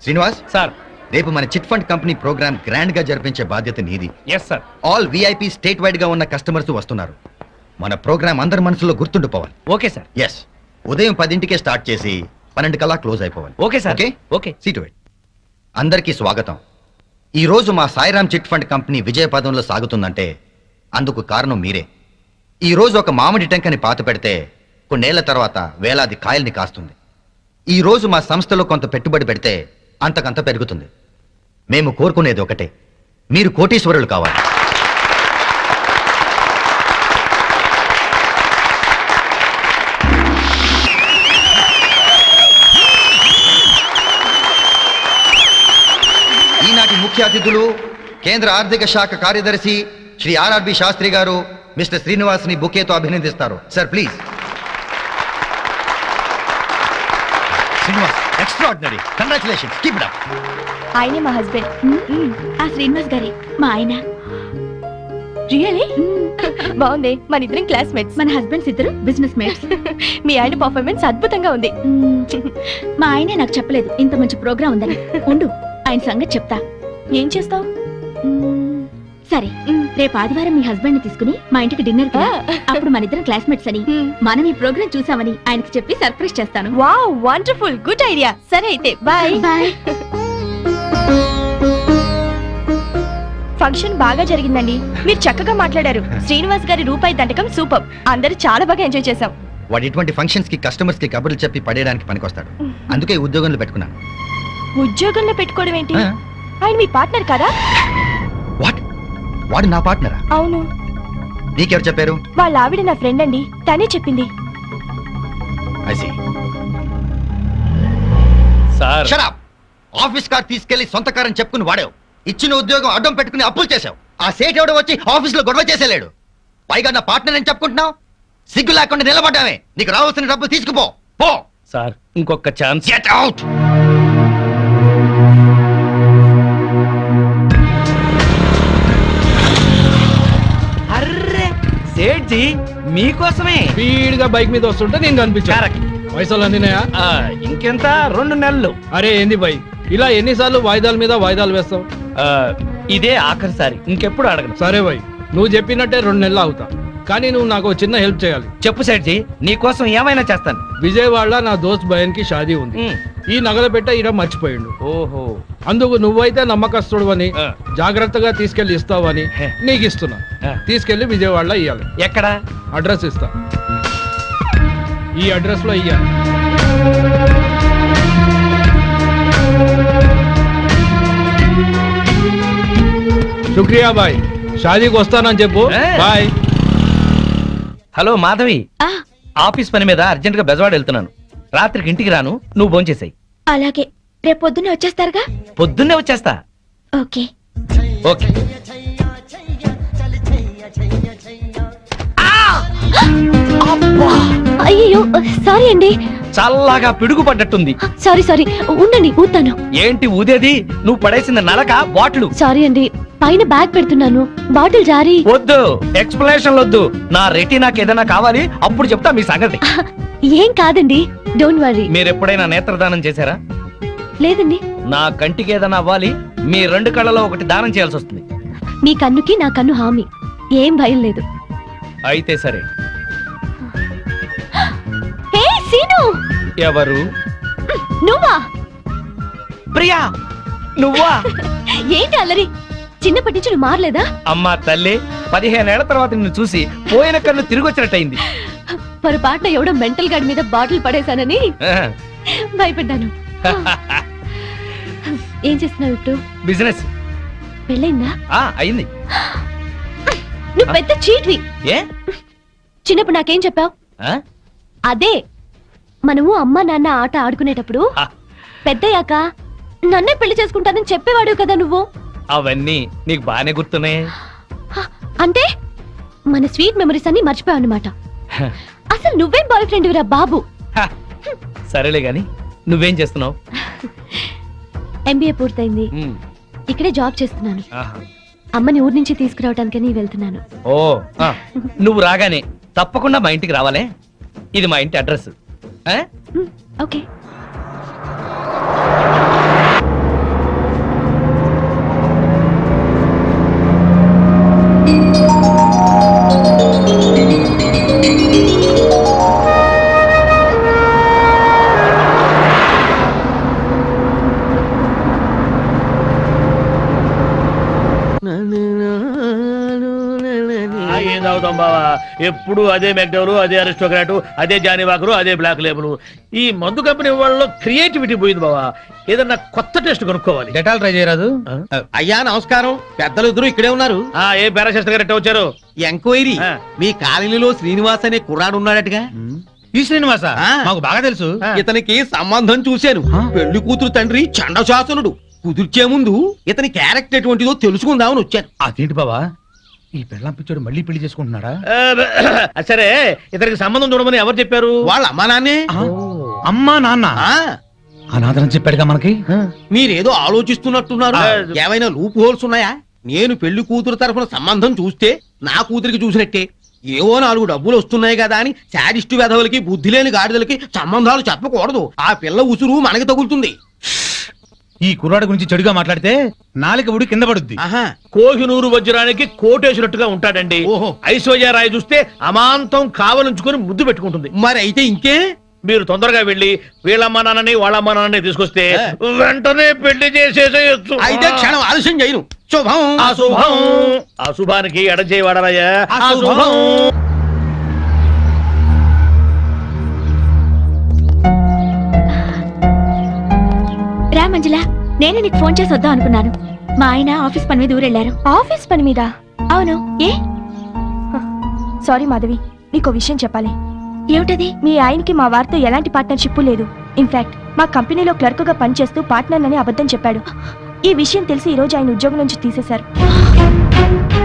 Srinivas sir. రేపు మన chit fund company program grand గా జరిపించే బాధ్యత నీది. Yes sir. All VIP state wide గా ఉన్న కస్టమర్స్ వస్తున్నారు. మన ప్రోగ్రామ్ అందరి మనసులో గుర్తుండిపోవాలి. Okay sir. ఎస్, ఉదయం 10ంటికే స్టార్ట్ చేసి 12 కల్లా క్లోజ్ అయిపోవాలి. Okay sir. Okay okay. Seat wait. అందరికీ స్వాగతం. ఈ రోజు మా సాయిరామ్ చిట్ ఫండ్ కంపెనీ విజయపదంలో సాగుతుందంటే అందుకు కారణం మీరే. ఈ రోజు ఒక మామిడి టెంకని పాత పెడితే కొన్నేళ్ల తర్వాత వేలాది కాయల్ని కాస్తుంది. ఈ రోజు మా సంస్థలో కొంత పెట్టుబడి పెడితే అంతకంత పెరుగుతుంది. మేము కోరుకునేది ఒకటే, మీరు కోటీశ్వరులు కావాలి. ఈనాటి ముఖ్య అతిథులు కేంద్ర ఆర్థిక శాఖ కార్యదర్శి శ్రీ ఆర్ఆర్బి శాస్త్రి గారు మిస్టర్ శ్రీనివాస్ ని బుకేతో అభినందిస్తారు. Sir please. Srinivas, extraordinary, congratulations, keep it up. ఆయనే మా హస్బెండ్. ఆ శ్రీనివాస్ గారి మా ఆయన. రియలీ బాగుంది. మన ఇద్దరం క్లాస్మేట్స్. మన హస్బెండ్స్ ఇద్దరు బిజినెస్ మేట్స్. మీ ఆయన పర్ఫార్మెన్స్ అద్భుతంగా ఉంది. మా ఆయనే నాకు చెప్పలేదు ఇంత మంచి ప్రోగ్రామ్ ఉందని. ఉండు, ఆయన సంగతి చెప్తా. ఏం చేస్తావు? సరే, రేపు ఆదివారం మీ హస్బెండ్ ని తీసుకుని మా ఇంటికి డిన్నర్ కి రా. అప్పుడు మన ఇద్దరం క్లాస్మేట్స్ అని, మనం ఈ ప్రోగ్రామ్ చూసామని ఆయనకి చెప్పి సర్ప్రైజ్ చేస్తాను. Wow, wonderful, good idea. సరే అయితే బాయ్. బాయ్. ఫంక్షన్ బాగా జరిగిందండి. మీరు చక్కగా మాట్లాడారు. శ్రీనివాస్ గారి రూపాయి దండకం సూపర్. అందరూ చాలా బాగా ఎంజాయ్ చేశాం. వాడు ఇటువంటి ఫంక్షన్స్ కి కస్టమర్స్ కి కబుర్లు చెప్పి పడేయడానికి పనికొస్తాడు. అందుకే ఉద్యోగంలో పెట్టుకున్నాను. ఉద్యోగంలో పెట్టుకోవడం ఏంటి? ఆయన మీ పార్ట్నర్ కదా? వాట్? వాడు నా పార్ట్నరా? అవును. నీకెవరు చెప్పారు? వాళ్ళ ఆవిడ నా ఫ్రెండ్ అండి, తనే చెప్పింది. I see. Sir. Shut up. Office car తీసుకెళ్లి సొంత కార్ అని చెప్పుకుని వాడావు. ఇచ్చిన ఉద్యోగం అడ్డం పెట్టుకుని అప్పులు చేశావు. ఆ సేట్ ఎవడో వచ్చి ఆఫీస్ లో గొడవ చేసేలేడు. పైగా నా పార్ట్నర్ అని చెప్పుకుంటున్నావు. సిగ్గు లేకుండా నిలబడ్డామే. నీకు రావాల్సిన డబ్బులు తీసుకుపో. పో. సార్, ఇంకొక ఛాన్స్. Get out. సేట్జీ మీకోసమే స్పీడ్ గా బైక్ మీద వస్తుంటే నేను కనిపించాను. పైసలు అందినాయా? ఇంకెంత 2 నెలలు. అరే ఏంది బై, ఇలా ఎన్నిసార్లు వాయిదాల మీద వాయిదాలు వేస్తావు? ఇదే ఆఖరిసారి, ఇంకెప్పుడు అడగను. సరే బై, నువ్వు చెప్పినట్టే 2 నెలలు అవుతా. కానీ నువ్వు నాకు చిన్న హెల్ప్ చేయాలి. చెప్పు సేట్జీ, నీకోసం ఏమైనా చేస్తాను. విజయవాడలో నా దోస్త్ బయన్ కి షాదీ ఉంది. ఈ నగల పెట్ట ఈడ మర్చిపోయిండు. ఓహో. అందుకు నువ్వైతే నమ్మకస్తుడు అని జాగ్రత్తగా తీసుకెళ్లి ఇస్తావని నీకు ఇస్తున్నా. తీసుకెళ్లి విజయవాడలో ఇయ్యాలి. ఎక్కడ? అడ్రస్ ఇస్తా. ఈ అడ్రస్ లో ఇయ్యాలి. శుక్రియా బాయ్, షాదీకి వస్తానని చెప్పు. బాయ్. హలో మాధవి, ఆఫీస్ పని మీద అర్జెంట్ గా బెజవాడ వెళ్తున్నాను. రాత్రికి ఇంటికి రాను, నువ్వు భోంచేసాయి. అలాగే, రేపు పొద్దున్నే వచ్చేస్తారుగా? పొద్దున్నే వచ్చేస్తా. ఓకే. ఓకే. అయ్యో సారీ అండి. చల్లగా పిడుగు పడ్డట్టుంది. సారీ సారీ, ఉండండి ఊతాను. ఏంటి ఊదేది? నువ్వు పడేసిన నలక బాటిల్. సారీ అండి, పైన బ్యాగ్ పెడుతున్నాను, బాటిల్ జారీ. వద్దు, ఎక్స్ప్లెనేషన్ వద్దు. నా రెటీనాకి ఏదైనా కావాలి, అప్పుడు చెప్తా మీ సంగతి. ఏం కాదండి, డోంట్ వరీ. మీరు ఎప్పుడైనా నేత్రదానం చేశారా? లేదండి. నా కంటికి ఏదైనా అవ్వాలి, మీ 2 కళ్ళలో ఒకటి దానం చేయాల్సి వస్తుంది. మీ కన్నుకి నా కన్ను హామీ, ఏం భయం లేదు. అయితే సరే. హే సీను. ఎవరు? నువ్వా? ప్రియా, నువ్వా? ఏంటి అల్లరి? చిన్నప్పటి నుంచి నువ్వు మారలేదా? అమ్మా తల్లి, 15 ఏళ్ల తర్వాత నిన్ను చూసి పోయిన కన్ను తిరిగి వచ్చినట్టయింది. పొరపాటున ఎవడో మెంటల్ గార్డ్ మీద బాటిల్ పడేశానని భయపడ్డాను. ఏం చేస్తున్నావు ఇప్పుడు? బిజినెస్. పెళ్ళైందా? అయింది. నువ్వు పెద్ద చీట్వి. ఏ? చిన్నప్పుడు నాకేం చెప్పావు? అదే, మనము అమ్మా నాన్న ఆట ఆడుకునేటప్పుడు పెద్దయ్యాక నన్నే పెళ్లి చేసుకుంటానని చెప్పేవాడు కదా నువ్వు. అవన్నీ నీకు బానే గుర్తున్నాయి. అంటే మన స్వీట్ మెమరీస్ అన్ని మర్చిపోయావు అన్నమాట. అసలు నువ్వేం బాయ్ ఫ్రెండ్ విరా బాబు. సరేలే గాని నువ్వేం చేస్తున్నావు? ఎంబీఏ పూర్తయింది, ఇక్కడే జాబ్ చేస్తున్నాను. అమ్మని ఊరి నుంచి తీసుకురావడానికని వెళ్తున్నాను. ఓ, నువ్వు రాగానే తప్పకుండా మా ఇంటికి రావాలే. ఇది మా ఇంటి అడ్రస్. ఓకే. ఏం తాగుతాం బావా, ఎప్పుడు అదే మెక్డవరు, అదే అరిస్టోక్రాటు, అదే జానీవాకరు, అదే బ్లాక్ లేబుల్. ఈ మందు కంపెనీ వాళ్ళలో క్రియేటివిటీ పోయింది బావా. ఏదన్నా కొత్త టేస్ట్ కొనుక్కోవాలి. డెటాల్ ట్రై చేయరాదు. అయ్యా నమస్కారం, పెద్దలు ఇద్దరు ఇక్కడే ఉన్నారు. ఏ పారాశాస్త్రి గారు ఎట్ట వచ్చారు? ఎంక్వైరీ, ఆ. మీ కాలనీలో శ్రీనివాస్ అనే కుర్రాడు ఉన్నాడటగా. ఈ శ్రీనివాస ఆ. మాకు బాగా తెలుసు. ఇతనికి సంబంధం చూశాను. పెళ్లి కూతురు తండ్రి చండశాసనుడు. కుదిర్చే ముందు ఇతని క్యారెక్టర్ ఎటువంటిదో తెలుసుకుందామని వచ్చాను. అదేంటి బావా, ఈ పెళ్ళాం పిచ్చోడు మళ్ళీ పెళ్లి చేసుకుంటున్నాడా? సరే, ఇతనికి సంబంధం చూడమని ఎవరు చెప్పారు? వాళ్ళ అమ్మా నాన్నే. అమ్మా నాన్న ఆ, అనాథరం చెప్పాడుగా మనకి. మీరేదో ఆలోచిస్తున్నట్టున్నారు. ఆ. ఏమైనా లూప్ హోల్స్ ఉన్నాయా? నేను పెళ్లి కూతురు తరఫున సంబంధం చూస్తే నా కూతురికి చూసినట్టే. ఏవో 4 డబ్బులు వస్తున్నాయి కదా అని శాడిస్టు వెధవులకి, బుద్ధి లేని గాడిదలకి సంబంధాలు చెప్పకూడదు. ఆ పిల్ల ఉసురు మనకి తగులుతుంది. ఈ కుర్రాడి గురించి చెడుగా మాట్లాడితే నాలుక ఉడి కింద పడుద్ది. ఆహా, కోహినూరు వజ్రానికి కోటేసినట్టుగా ఉంటాడండి. ఓహో. ఐశ్వర్య రాయ్ చూస్తే అమాంతం కావలించుకొని ముద్దు పెట్టుకుంటుంది. మరి అయితే ఇంకే. మీరు తొందరగా వెళ్ళి వీళ్ళమ్మ నాన్నని వాళ్ళమ్మ నాన్నని తీసుకొస్తే వెంటనే పెళ్లి చేసేసేయచ్చు. అయితే క్షణం ఆలస్యం చేయను. శుభం. అశుభం. అశుభానికి ఎడచేయి వాడరాయా. అశుభం. రా మంజుల, నేను నీకు ఫోన్ చేసి వద్దాం అనుకున్నాను. మా ఆయన ఆఫీస్ పని మీద ఊరెళ్ళారు. ఆఫీస్ పని మీద? అవును. ఏ? సారీ మాధవి, నీకో విషయం చెప్పాలి. ఏమిటది? మీ ఆయనకి మా వారితో ఎలాంటి పార్ట్నర్షిప్ లేదు. ఇన్ఫాక్ట్ మా కంపెనీలో క్లర్క్ గా పనిచేస్తూ పార్ట్నర్ అని అబద్ధం చెప్పాడు. ఈ విషయం తెలిసి ఈ రోజు ఆయన ఉద్యోగం నుంచి తీసేశారు.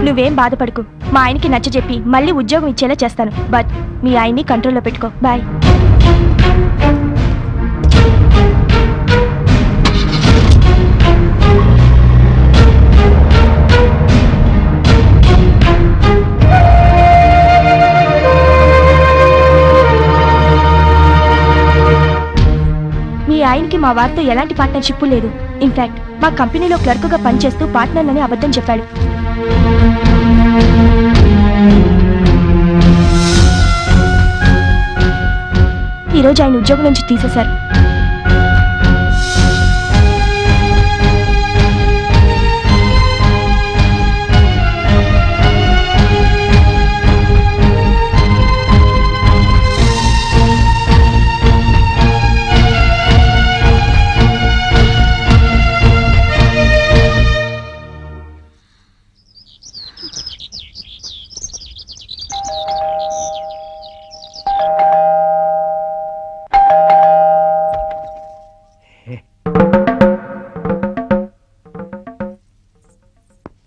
నువ్వేం బాధపడకు, మా ఆయనకి నచ్చజెప్పి మళ్ళీ ఉద్యోగం ఇచ్చేలా చేస్తాను. బట్ మీ ఆయన్ని కంట్రోల్లో పెట్టుకో. బాయ్. మీ ఆయనకి మా వారితో ఎలాంటి పార్ట్నర్షిప్ లేదు. ఇన్ఫాక్ట్ మా కంపెనీలో క్లర్క్ గా పనిచేస్తూ పార్ట్నర్ అని అబద్ధం చెప్పాడు. ఈరోజు ఆయన ఉద్యోగం నుంచి తీసేశారు.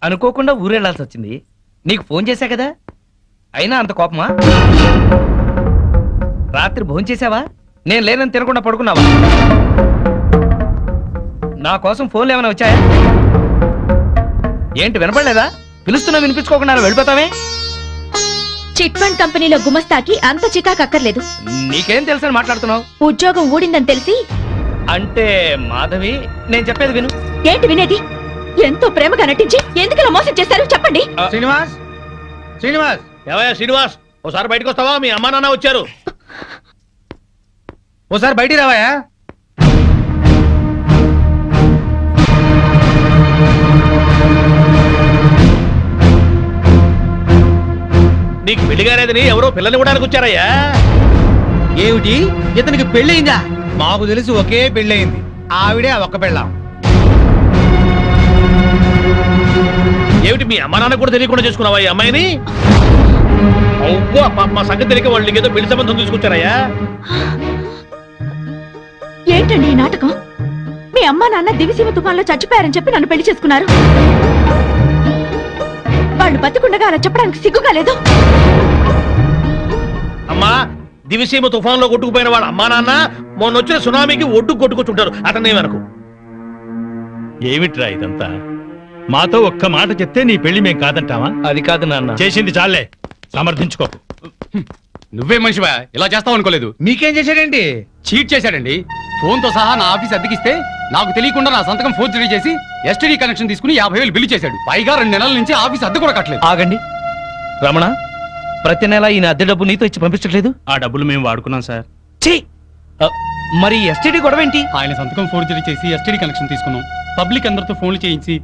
అనుకోకుండా ఊరెళ్ళాల్సి వచ్చింది. నీకు ఫోన్ చేశా కదా, అయినా అంత కోపమా? రాత్రి భోజనం చేసావా? నేను లేనని తినకుండా పడుకున్నావా? నా కోసం ఫోన్లు ఏమైనా వచ్చాయా? ఏంటి వినపడలేదా? పిలుస్తున్నా వినిపించుకోకుండా వెళ్ళిపోతావే? చిట్ ఫండ్ కంపెనీలో గుమస్తాకి అంత చికాకు అక్కర్లేదు. నీకేం తెలుసని మాట్లాడుతున్నావు? ఉద్యోగం ఊడిందని తెలిసి. అంటే మాధవి, నేను చెప్పేది విను. ఏంటి వినేది? ఎంతో ప్రేమగా నటించి ఎందుకు ఇలా మోసం చేశారు చెప్పండి. శ్రీనివాస్, శ్రీనివాస్, ఏవయ్యా శ్రీనివాస్, ఒకసారి బయటకు వస్తావా? మీ అమ్మా నాన్న వచ్చారు. ఓసారి బయటికి రావాయా? నీకు పెళ్లిగారేదని ఎవరో పిల్లని ఇవ్వడానికి వచ్చారయ్యా. ఏమిటి, ఇతనికి పెళ్ళయిందా? మాకు తెలిసి ఒకే పెళ్ళయింది, ఆవిడే ఆ ఒక్క పెళ్ళాం. ఏమిటి, మీ అమ్మా నాన్న కూడా తెలియకుండా చేసుకున్నావా ఈ అమ్మాయిని? అవ్వా, మా సంగతి తెలియక వాళ్ళు నీకేదో పెళ్లి సంబంధం తీసుకొచ్చారయ్యా. ఏంటండి ఈ నాటకం? మీ అమ్మా నాన్న దివిసీమ తుఫాన్లో చచ్చిపోయారని చెప్పి నన్ను పెళ్లి చేసుకున్నారు. వాళ్ళు బతికుండగా అలా చెప్పడానికి సిగ్గుగా లేదు. అమ్మా, దివిసీమ తుఫాన్లో కొట్టుకుపోయిన వాళ్ళ అమ్మా నాన్న మొన్న వచ్చిన సునామీకి ఒడ్డు కొట్టుకొచ్చుంటారు. అతనే వరకు ఏమిట్రా ఇదంతా? మాతో ఒక్క మాట చెప్తే నీ పెళ్లి మేం కాదంటావా? అది కాదు నాన్న. చేసింది చాలే, సమర్థించుకోకు. నువ్వే మనిషివా? ఇలా చేస్తావు అనుకోలేదు. మీకేం చేశాడేంటి? చీట్ చేశాడండి. ఫోన్ తో సహా నా ఆఫీస్ అద్దెకిస్తే నాకు తెలియకుండా నా సంతకం ఫోర్జరీ చేసి ఎస్టీడీ కనెక్షన్ తీసుకుని 50,000 బిల్లు చేశాడు. పైగా 2 నెలల నుంచి ఆఫీస్ అద్దె కూడా కట్టలేదు. ఆగండి రమణ, ప్రతి నెల ఈయన అద్దె డబ్బు నీతో ఇచ్చి పంపించట్లేదు? ఆ డబ్బులు మేము వాడుకున్నాం సార్. ఛీ! మరి ఎస్టీడీ గొడవ ఏంటి? ఆయన సంతకం ఫోర్జరీ చేసి ఎస్టీడీ కనెక్షన్ తీసుకున్నాం. పబ్లిక్ అందరితో ఫోన్లు చేయించి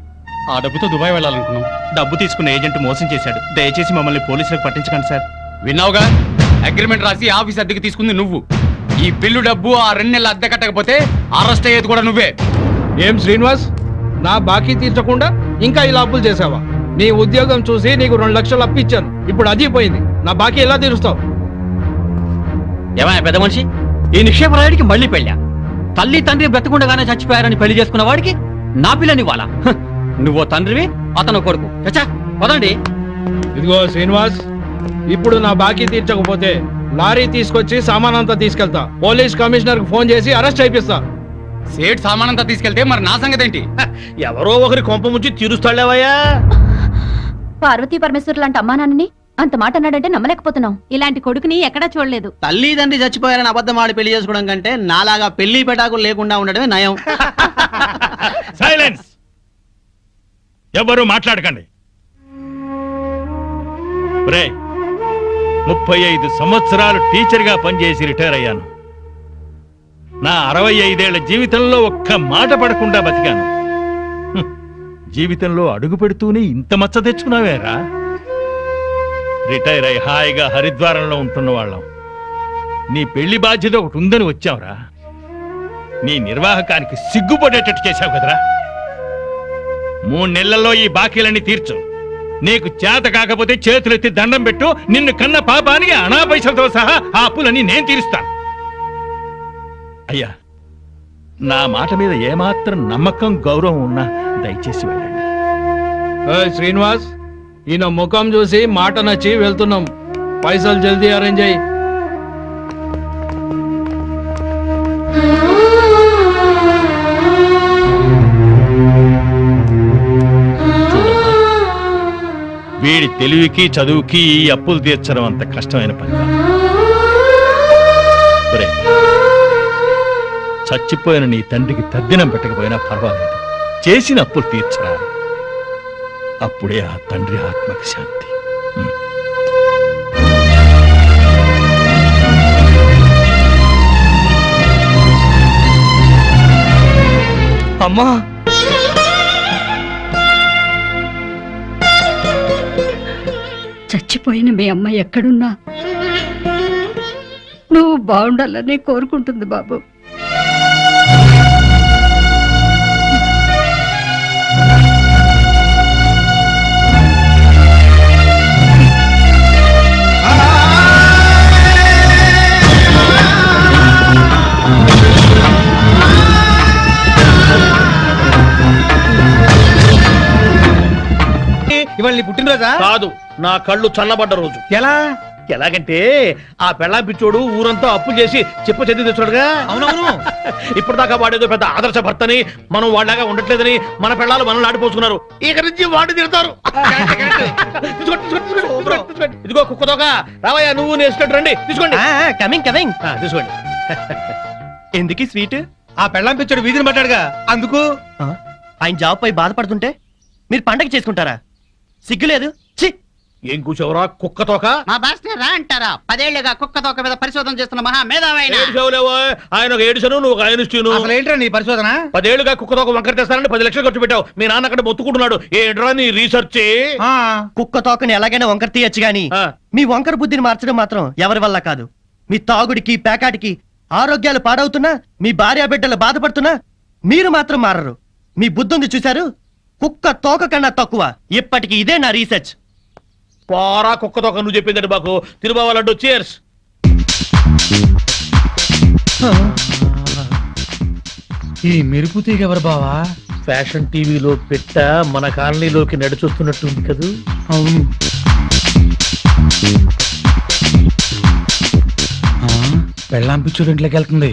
ఆ డబ్బుతో దుబాయ్ వెళ్ళాలనుకున్నాం. డబ్బు తీసుకున్న ఏజెంట్ మోసం చేశాడు. దయచేసి మమ్మల్ని పోలీసులకు పట్టించకండి సార్. విన్నావుగా, అగ్రిమెంట్ రాసి ఆఫీస్ అద్దెకి తీసుకుంది నువ్వు. ఈ బిల్లు డబ్బు ఆ 2 నెలల అద్దె కట్టకపోతే అరెస్ట్ అయ్యేది కూడా నువ్వే. ఏం శ్రీనివాస్, నా బాకీ తీర్చకుండా ఇంకా ఇలా అప్పులు చేసావా? నీ ఉద్యోగం చూసి నీకు 2 లక్షలు అప్పిచ్చాను, ఇప్పుడు అది పోయింది. నా బాకీ ఎలా తీరుస్తావు? ఏమయ్య పెద్ద మనిషి, ఈ నిక్షేపరాయుడికి మళ్ళీ పెళ్ళా? తల్లి తండ్రి బ్రతకుండగానే చచ్చిపోయారని పెళ్లి చేసుకున్న వాడికి నా పిల్లని వాళ్ళ? నువ్వో తండ్రివి, అతను కొడుకు. చచ్చా పదండి. ఇదిగో శ్రీనివాస్, ఇప్పుడు నా బాకీ తీర్చకపోతే లారీ తీసుకొచ్చి సామానంతా తీసుకెళ్తా. పోలీస్ కమిషనర్ కు ఫోన్ చేసి అరెస్ట్ అయిపిస్తా. సేట్ సామానంతా తీసుకెళ్తే మరి నా సంగతి ఏంటి? ఎవరో ఒకరి కొంప ముంచి తీరుస్తాడేవయ్యా. పార్వతీ పరమేశ్వర్ లాంటి అమ్మా నాన్నని అంత మాట అన్నాడంటే నమ్మలేకపోతున్నాం. ఇలాంటి కొడుకుని ఎక్కడా చూడలేదు. తల్లి తండ్రి చచ్చిపోయారని అబద్ధం ఆడి పెళ్లి చేసుకోవడం కంటే నాలాగా పెళ్లి పెటాకులు లేకుండా ఉండడమే నయం. సైలెన్స్! ఎవరు మాట్లాడకండి. 35 సంవత్సరాలు టీచర్గా పనిచేసి రిటైర్ అయ్యాను. నా 65 ఏళ్ల జీవితంలో ఒక్క మాట పడకుండా బతికాను. జీవితంలో అడుగు పెడుతూనే ఇంత మచ్చ తెచ్చుకున్నావేరా? రిటైర్ అయి హాయిగా హరిద్వారంలో ఉంటున్న వాళ్ళం. నీ పెళ్లి బాధ్యత ఒకటి ఉందని వచ్చావురా. నీ నిర్వాహకానికి సిగ్గుపడేటట్టు చేశావు కదరా. 3 నెలల్లో ఈ బాకీలన్నీ తీర్చు. నీకు చేత కాకపోతే చేతులెత్తి దండం పెట్టు. నిన్ను కన్న పాపానికి అనాపైసలతో సహా ఆ అప్పులన్నీ నేను తీరుస్తాను. అయ్యా, నా మాట మీద ఏమాత్రం నమ్మకం గౌరవం ఉన్నా దయచేసి వెళ్ళండి. శ్రీనివాస్, ఈయన ముఖం చూసి మాట నచ్చి వెళ్తున్నాం. పైసలు జల్దీ అరేంజ్ అయ్యి. వీడి తెలివికి చదువుకి ఈ అప్పులు తీర్చడం అంత కష్టమైన పని కాదు. ఒరేయ్, చచ్చిపోయిన నీ తండ్రికి తద్దినం పెట్టకపోయినా పర్వాలేదు, చేసిన అప్పులు తీర్చరా. అప్పుడే ఆ తండ్రి ఆత్మకి శాంతి. అమ్మా, చచ్చిపోయిన మీ అమ్మ ఎక్కడున్నా నువ్వు బాగుండాలని కోరుకుంటుంది బాబు. ఇవాళ నీ పుట్టినరోజా? కాదు, నా కళ్ళు చల్లబడ్డ రోజు. ఎలా? ఎలాగంటే ఆ పెళ్ళాం పిచ్చోడు ఊరంతా అప్పులు చేసి చెప్పు చెంది తెచ్చాడుగా. అవునవును. ఇప్పుడు దాకా వాడేదో పెద్ద ఆదర్శ భర్తని, మనం వాళ్ళగా ఉండట్లేదని మన పెళ్ళాలు మనల్ని ఆడిపోసుకున్నారు. ఇక నుంచి వాడి తిడతారు. ఇదిగో కుక్కతోక, రావయ్యా, నువ్వు నేర్చుకుంటూ రండి. తీసుకోండి. Coming coming. తీసుకోండి. ఎందుకు స్వీట్? ఆ పెళ్ళాం పిచ్చాడు వీధిని పట్టాడుగా, అందుకు. ఆయన జాబ్ పై బాధపడుతుంటే మీరు పండగ చేసుకుంటారా? సిగ్గులేదు. ఛీ! ఏం కూర్చోవరా కుక్కతోక? మా బాస్ రా అంటారా? 10 ఏళ్లుగా కుక్క తోక మీద పరిశోధన చేస్తున్న మహా మేధావైన. ఏడుచావులేవో, ఆయన ఒక ఏడుచను, నువ్వు ఒక ఆయనిస్తూను. అసలు ఏంట్రా నీ పరిశోధన? 10 ఏళ్లుగా కుక్కతోక వంకర తెస్తానని 10 లక్షలు ఖర్చు పెట్టావు. మీ నాన్న అక్కడ మొత్తుకుంటున్నాడు. ఏంట్రా నీ రీసెర్చ్? కుక్క తోకని ఎలాగైనా వంకర తీయచ్చు గాని మీ వంకర బుద్ధిని మార్చడం మాత్రం ఎవరి వల్ల కాదు. మీ తాగుడికి పేకాటికి ఆరోగ్యాలు పాడవుతున్నా, మీ భార్య బిడ్డలు బాధపడుతున్నా మీరు మాత్రం మారరు. మీ బుద్ధుంది చూశారు? కుక్క తోక కన్నా తక్కువ. ఇప్పటికి ఇదే నా రీసెర్చ్. పోరా కుక్కతోక, నువ్వు చెప్పిందండి మాకు. తిరుబావాలంటూ చేర్స్. ఈ మెరుపు తీగ ఎవరు బావా? ఫ్యాషన్ టీవీలో పెట్ట మన కాలనీలోకి నడిచొస్తున్నట్టుంది కదూ. అవును. పెళ్ళాం పిచ్చుడు ఇంట్లోకి వెళ్తుంది.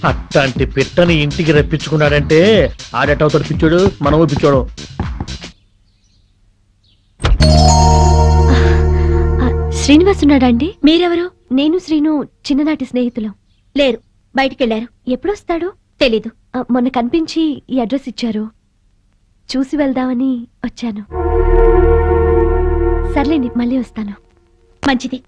అట్లాంటి పిట్టని ఇంటికి రప్పించుకున్నాడంటే ఆడేటవుతాడు పిచ్చోడు, మనము పిచ్చోడు. శ్రీనివాస్ ఉన్నాడండి? మీరెవరు? నేను శ్రీను చిన్ననాటి స్నేహితులం. లేరు, బయటికెళ్లారు. ఎప్పుడొస్తాడో తెలీదు. మొన్న కనిపించి ఈ అడ్రస్ ఇచ్చారు, చూసి వెళ్దామని వచ్చాను. సర్లేండి, మళ్ళీ వస్తాను. మంచిది.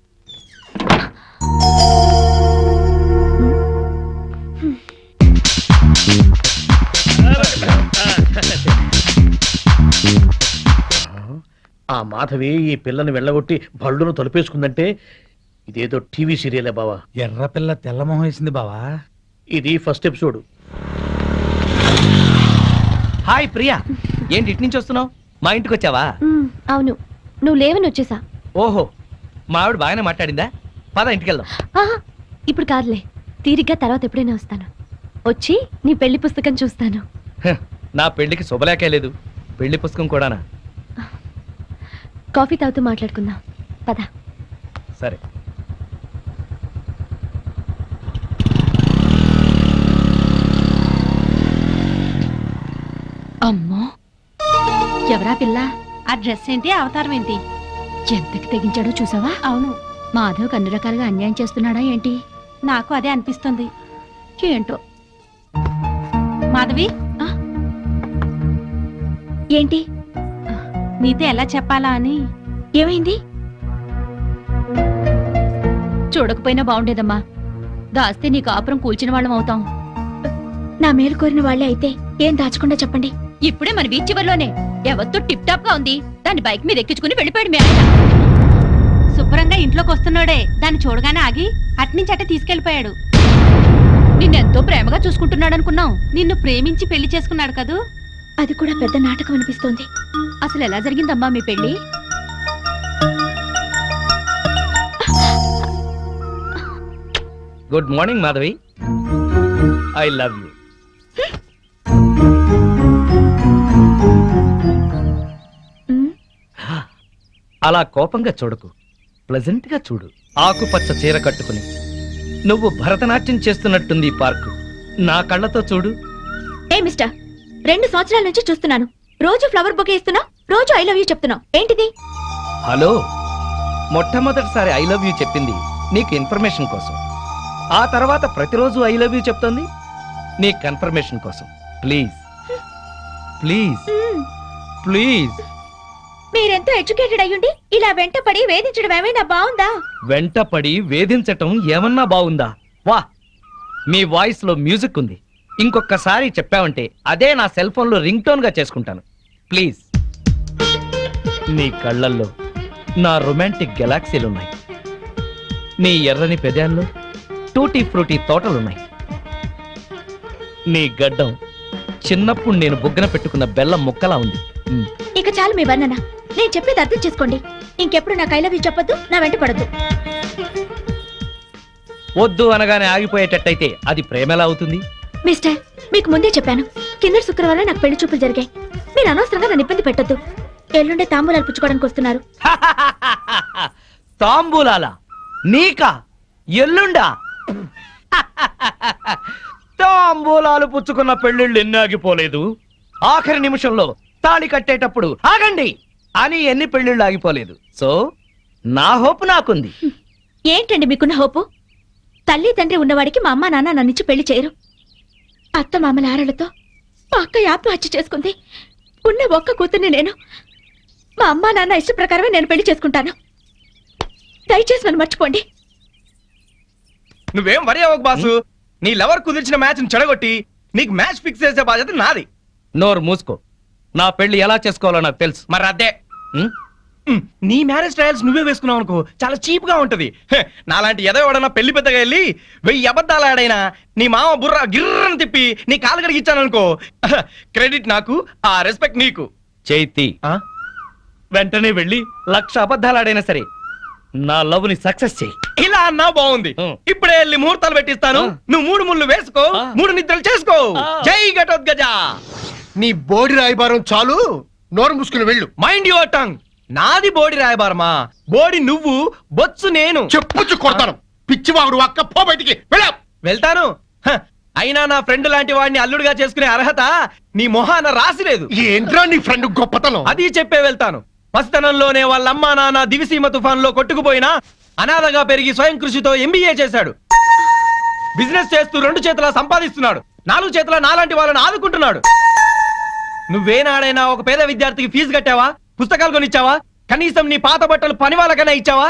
ఆ మాధవి ఈ పిల్లని వెళ్ళగొట్టి బళ్ళును తలుపేసుకుందంటే ఇదేదో టీవీ సీరియలే బావా. ఎర్ర పిల్ల తెల్లమొహం వేసింది బావా. ఇది ఫస్ట్ ఎపిసోడ్. హాయ్ ప్రియా, ఏంటి ఇటు నుంచి వస్తున్నావు? మా ఇంటికి వచ్చావా? అవును, నువ్వు లేవని వచ్చేసా. ఓహో, మా ఆవిడ బాగానే మాట్లాడిందా? పద ఇంటికి వెళ్దాం. ఆహా, ఇప్పుడు కాదులే, తీరిగ్గా తర్వాత ఎప్పుడైనా వస్తాను. వచ్చి నీ పెళ్లి పుస్తకం చూస్తాను. హ, నా పెళ్లికి శుభలేఖే లేదు, పెళ్లి పుస్తకం కూడానా? కాఫీ తాగుతూ మాట్లాడుకుందాం, పద. సరే. అమ్మో, ఎవరా పిల్ల? ఆ డ్రెస్ ఏంటి, అవతారం ఏంటి? ఎంతకి తెగించాడో చూసావా? అవును, మాధవ్ అన్ని రకాలుగా అన్యాయం చేస్తున్నాడా ఏంటి? నాకు అదే అనిపిస్తుంది. ఏంటో. మాధవి, ఏంటి? నీతో ఎలా చెప్పాలా అని. ఏమైంది? చూడకపోయినా బాగుండేదమ్మా. దాస్తే నీ కాపురం కూల్చిన వాళ్ళం అవుతాం. నా మేలు కోరిన వాళ్ళే అయితే ఏం దాచకుండా చెప్పండి. ఇప్పుడే మన బీచ్ చివర్లోనే ఎవరితో టిప్ టాప్ గా ఉంది, దాన్ని బైక్ మీద ఎక్కించుకుని వెళ్ళిపోయాడు మీ ఆయన. శుభ్రంగా ఇంట్లోకి వస్తున్నాడే, దాన్ని చూడగానే ఆగి అట్నుంచి అట్టే తీసుకెళ్లిపోయాడు. నిన్నెంతో ప్రేమగా చూసుకుంటున్నాడు అనుకున్నాం. నిన్ను ప్రేమించి పెళ్లి చేసుకున్నాడు కదూ. అది కూడా పెద్ద నాటకం అనిపిస్తోంది. అసలు ఎలా జరిగిందమ్మా మీ పెళ్లి? Good morning Madhavi, I love you. అలా కోపంగా చూడకు, ప్లెజెంట్ గా చూడు. ఆకుపచ్చ చీర కట్టుకుని నువ్వు భరతనాట్యం చేస్తున్నట్టుంది ఈ పార్కు. నా కళ్ళతో చూడు. ఏ మిస్టర్, 2 సంవత్సరాల నుంచి చూస్తున్నాను. రోజు ఫ్లవర్ బొకే ఇస్తున్నావు, రోజు ఐ లవ్ యూ చెప్తున్నావు. ఏంటిది? హలో, మొట్టమొదటిసారి ఐ లవ్ యూ చెప్పింది నీకు ఇన్ఫర్మేషన్ కోసం. ఆ తర్వాత ప్రతిరోజు ఐ లవ్ యూ చెప్తోంది నీ కన్ఫర్మేషన్ కోసం. Please please please. మీరెంతో ఎడ్యుకేటెడ్ అయ్యుండి ఇలా వెంటపడి వేధించడం ఏమైనా బాగుందా? వెంటపడి వేధించటం ఏమన్నా బాగుందా? వా, మీ వాయిస్ లో మ్యూజిక్ ఉంది. ఇంకొకసారి చెప్పావంటే అదే నా సెల్ ఫోన్ లో రింగ్ టోన్ గా చేసుకుంటాను. ప్లీజ్. నీ కళ్ళల్లో నా రొమాంటిక్ గెలాక్సీలున్నాయి. నీ ఎర్రని పెదాల్లో టూటీ ఫ్రూటీ తోటలున్నాయి. నీ గడ్డం చిన్నప్పుడు నేను బుగ్గన పెట్టుకున్న బెల్లం ముక్కలా ఉంది. ఇక చాలు మీ వర్ణన. నేను చెప్పేది అర్థం చేసుకోండి. ఇంకెప్పుడు నాకు ఐ లవ్ యూ చెప్పొద్దు, నా వెంట పడద్దు. వద్దు అనగానే ఆగిపోయేటట్టయితే అది ప్రేమ ఎలా అవుతుంది? మిస్టర్, మీకు ముందే చెప్పాను, కింద శుక్రవారం నాకు పెళ్లి చూపులు జరిగాయి. మీరు అనవసరంగా నన్ను ఇబ్బంది పెట్టొద్దు. ఎల్లుండే తాంబూలాలు పుచ్చుకోవడానికి వస్తున్నారు. తాంబూలాలా? నీకా? ఎల్లుండా? తాంబూలాలు పుచ్చుకున్న పెళ్లిళ్ళు ఎన్ని ఆగిపోలేదు. ఆఖరి నిమిషంలో తాళి కట్టేటప్పుడు ఆగండి అని ఎన్ని పెళ్లిళ్ళు ఆగిపోలేదు. సో నా హోప్ నాకుంది. ఏంటండి మీకున్న హోపు? తల్లి తండ్రి ఉన్నవాడికి మా అమ్మ నాన్న నన్నిచ్చి పెళ్లి చేయరు. అత్త మామల ఆరలతో మా అక్క ఆత్మహత్య చేసుకుంది. ఉన్న ఒక్క కూతుర్ని నేను. మా అమ్మ నాన్న ఇష్ట ప్రకారమే నేను పెళ్లి చేసుకుంటాను. దయచేసి నన్ను మర్చిపోండి. నువ్వేం వరి అవ్వకు బాసు. నీ లవర్ కుదిర్చిన మ్యాచ్ చెడగొట్టి నీకు మ్యాచ్ ఫిక్స్ చేసే బాధ్యత నాది. నోరు మూసుకో. నా పెళ్లి ఎలా చేసుకోవాలో నాకు తెలుసు. మరి అదే నీ మ్యారేజ్ ట్రయల్స్ నువ్వే వేసుకున్నావు అనుకో, చాలా చీప్ గా ఉంటది. నాలాంటి ఎదో ఎవడన్నా పెళ్లి పెద్దగా వెళ్ళి 1000 అబద్ధాలు ఆడైనా నీ మామ బుర్ర గిర్రని తిప్పి నీ కాలు కడిగి ఇచ్చాను అనుకో, క్రెడిట్ నాకు, ఆ రెస్పెక్ట్ నీకు. చైతి, వెంటనే వెళ్ళి 1,00,000 అబద్ధాలు ఆడైనా సరే నా లవ్ ని సక్సెస్ చేయి. ఇలా అన్నా బాగుంది. ఇప్పుడే వెళ్ళి ముహూర్తాలు పెట్టిస్తాను. నువ్వు 3 ముళ్ళు వేసుకో, 3 నిద్రలు చేసుకో. జై ఘటోత్కజ. నీ బోడి రాయబారం చాలు, నోరు మూసుకుని వెళ్ళు. Mind your tongue. నాది బోడి రాయబారమా? బోడి నువ్వు, బొత్సు నేను. చెప్పుచ్చు కొడతాను. పిచ్చివాగుడు అక్క, పో బయటికి వెళ్ళా. వెళ్తాను. అయినా నా ఫ్రెండ్ లాంటి వాడిని అల్లుడిగా చేసుకునే అర్హత నీ మొహాన రాసిలేదు. ఏంట్రా నీ ఫ్రెండ్ గొప్పతనం? అది చెప్పే వెళ్తాను. పసితనంలోనే వాళ్ళ అమ్మా నాన్న దివిసీమ తుఫాన్ లో కొట్టుకుపోయినా అనాథగా పెరిగి స్వయం కృషితో MBA చేశాడు. బిజినెస్ చేస్తూ 2 చేతులా సంపాదిస్తున్నాడు. 4 చేతుల నాలాంటి వాళ్ళని ఆదుకుంటున్నాడు. నువ్వేనాడైనా ఒక పేద విద్యార్థికి ఫీజు కట్టావా? పుస్తకాలు కొనిచ్చావా? కనీసం నీ పాత బట్టలు పని వాళ్ళకైనా ఇచ్చావా?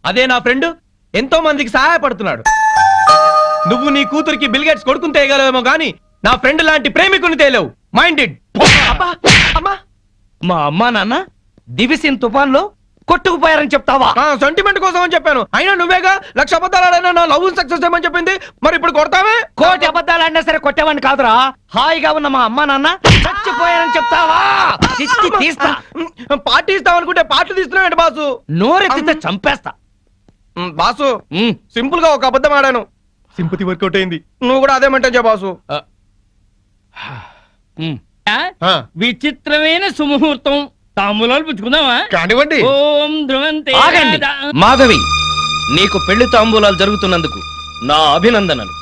అదే నా ఫ్రెండ్ ఎంతో మందికి సహాయపడుతున్నాడు. నువ్వు నీ కూతురికి బిల్ గేట్స్ కొడుకుని తేయగలవేమో గానీ నా ఫ్రెండ్ లాంటి ప్రేమికుని తేలేవు. మైండెడ్. మా అమ్మా నాన్న దివిసిన్ తుఫాన్ లో కొట్టుకుపోయారని చెప్తావా? సెంటిమెంట్ కోసం అని చెప్పాను. అయినా నువ్వేగా 1,00,000 అబద్ధాలు ఆడాను, నా లవ్ సక్సెస్ చేయమని చెప్పింది. మరి ఇప్పుడు కొడతావే? కోటి అబద్ధాలు అన్నా సరే కొట్టేవాడిని కాదురా. హాయిగా ఉన్న మా అమ్మ నాన్న చచ్చిపోయారని చెప్తావా? చిచ్చి తీస్తా. పార్టీ ఇస్తామనుకుంటే పార్టీ తీస్తున్నావు బాసు. నోరెత్తితే చంపేస్తా. బాసు సింపుల్ గా ఒక అబద్ధం ఆడాను, సింపతి వర్కౌట్ అయింది. నువ్వు కూడా అదే మంటే బాసు. విచిత్రమైన సుముహూర్తం. తాంబూలాలు పుచ్చుకుందామా? కానివ్వండి. ఓం ధ్రువంతే ఆగండి. మాధవి, నీకు పెళ్లి తాంబూలాలు జరుగుతున్నందుకు నా అభినందనలు.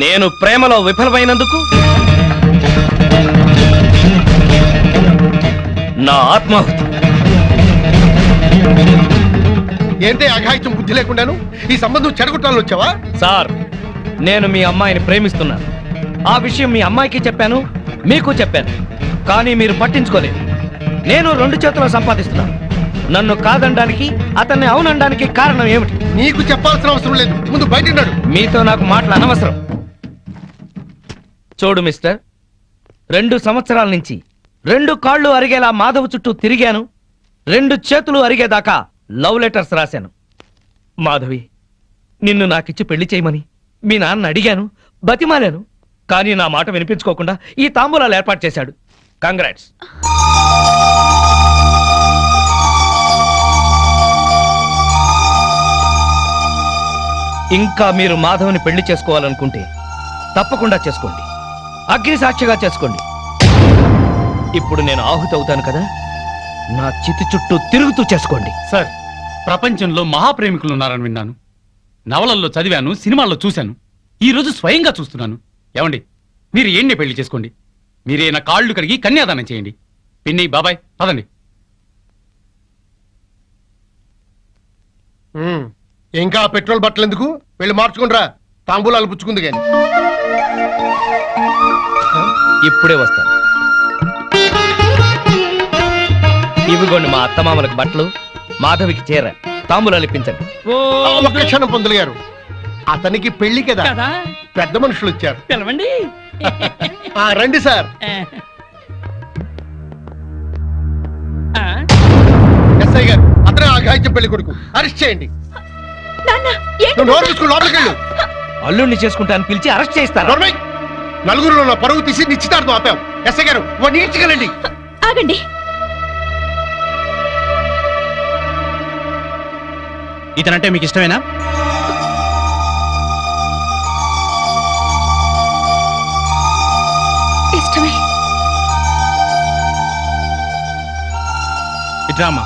నేను ప్రేమలో విఫలమైనందుకు నా ఆత్మాహుతి. ఏంటి అఘాయిత్యం బుద్ధి లేకుండాను ఈ సంబంధం చెడగొట్టాలని వచ్చావా? సార్, నేను మీ అమ్మాయిని ప్రేమిస్తున్నాను. ఆ విషయం మీ అమ్మాయికి చెప్పాను, మీకు చెప్పాను. కానీ మీరు పట్టించుకోలేదు. నేను 2 చేతులు సంపాదిస్తున్నాను. నన్ను కాదనడానికి, అతన్ని అవునడానికి కారణం ఏమిటి? నీకు చెప్పాల్సిన అవసరం లేదు, ముందు బయట. మీతో నాకు మాటలు అనవసరం. చూడు మిస్టర్, 2 సంవత్సరాల నుంచి 2 కాళ్ళు అరిగేలా మాధవ్ చుట్టూ తిరిగాను. 2 చేతులు అరిగేదాకా లవ్ లెటర్స్ రాశాను. మాధవి, నిన్ను నాకిచ్చి పెళ్లి చేయమని మీ నాన్న అడిగాను, బతిమాలాను. కానీ నా మాట వినిపించుకోకుండా ఈ తాంబూలాలు ఏర్పాటు చేశాడు. కంగ్రాట్స్. ఇంకా మీరు మాధవ్ని పెళ్లి చేసుకోవాలనుకుంటే తప్పకుండా చేసుకోండి. అగ్ని సాక్షిగా చేసుకోండి. ఇప్పుడు నేను ఆహుతి అవుతాను కదా, నా చితి చుట్టూ తిరుగుతూ చేసుకోండి. సార్, ప్రపంచంలో మహాప్రేమికులు ఉన్నారని విన్నాను, నవలల్లో చదివాను, సినిమాల్లో చూశాను. ఈ రోజు స్వయంగా చూస్తున్నాను. ఏమండి, మీరు ఏంటి పెళ్లి చేసుకోండి. మీరే నా కాళ్ళు కడిగి కన్యాదానం చేయండి. పిన్ని, బాబాయ్, పదండి. ఇంకా పెట్రోల్ బట్టలు ఎందుకు? వెళ్ళి మార్చుకుంటారా, తాంబూలాలు పుచ్చుకుంది కానీ. ఇప్పుడే వస్తాను. ఇవిగోండి మా అత్తమామలకు బట్టలు, మాధవికి చీర, తాంబూలాలు ఇప్పించండి. ఒక్క క్షణం పంతులు గారు, అతనికి పెళ్లి కదా, పెద్ద మనుషులు వచ్చారు. పిలవండి. రండి సార్. ఎస్ఐ గారు, అతనే ఆఘాయిత్యం పెళ్లి కొడుకు, అరెస్ట్ చేయండి. లోపలికి వెళ్ళు. అల్లుడిని చేసుకుంటాను పిలిచి అరెస్ట్ చేస్తాను. నలుగురులో నా పరువు తీసి నిశ్చితార్థం ఆపాం. ఎస్ఐ గారు, వాడిని ఈడ్చగలండి. ఆగండి. ఇతనంటే మీకు ఇష్టమేనా? ఇష్టమే. ఇట్రామా.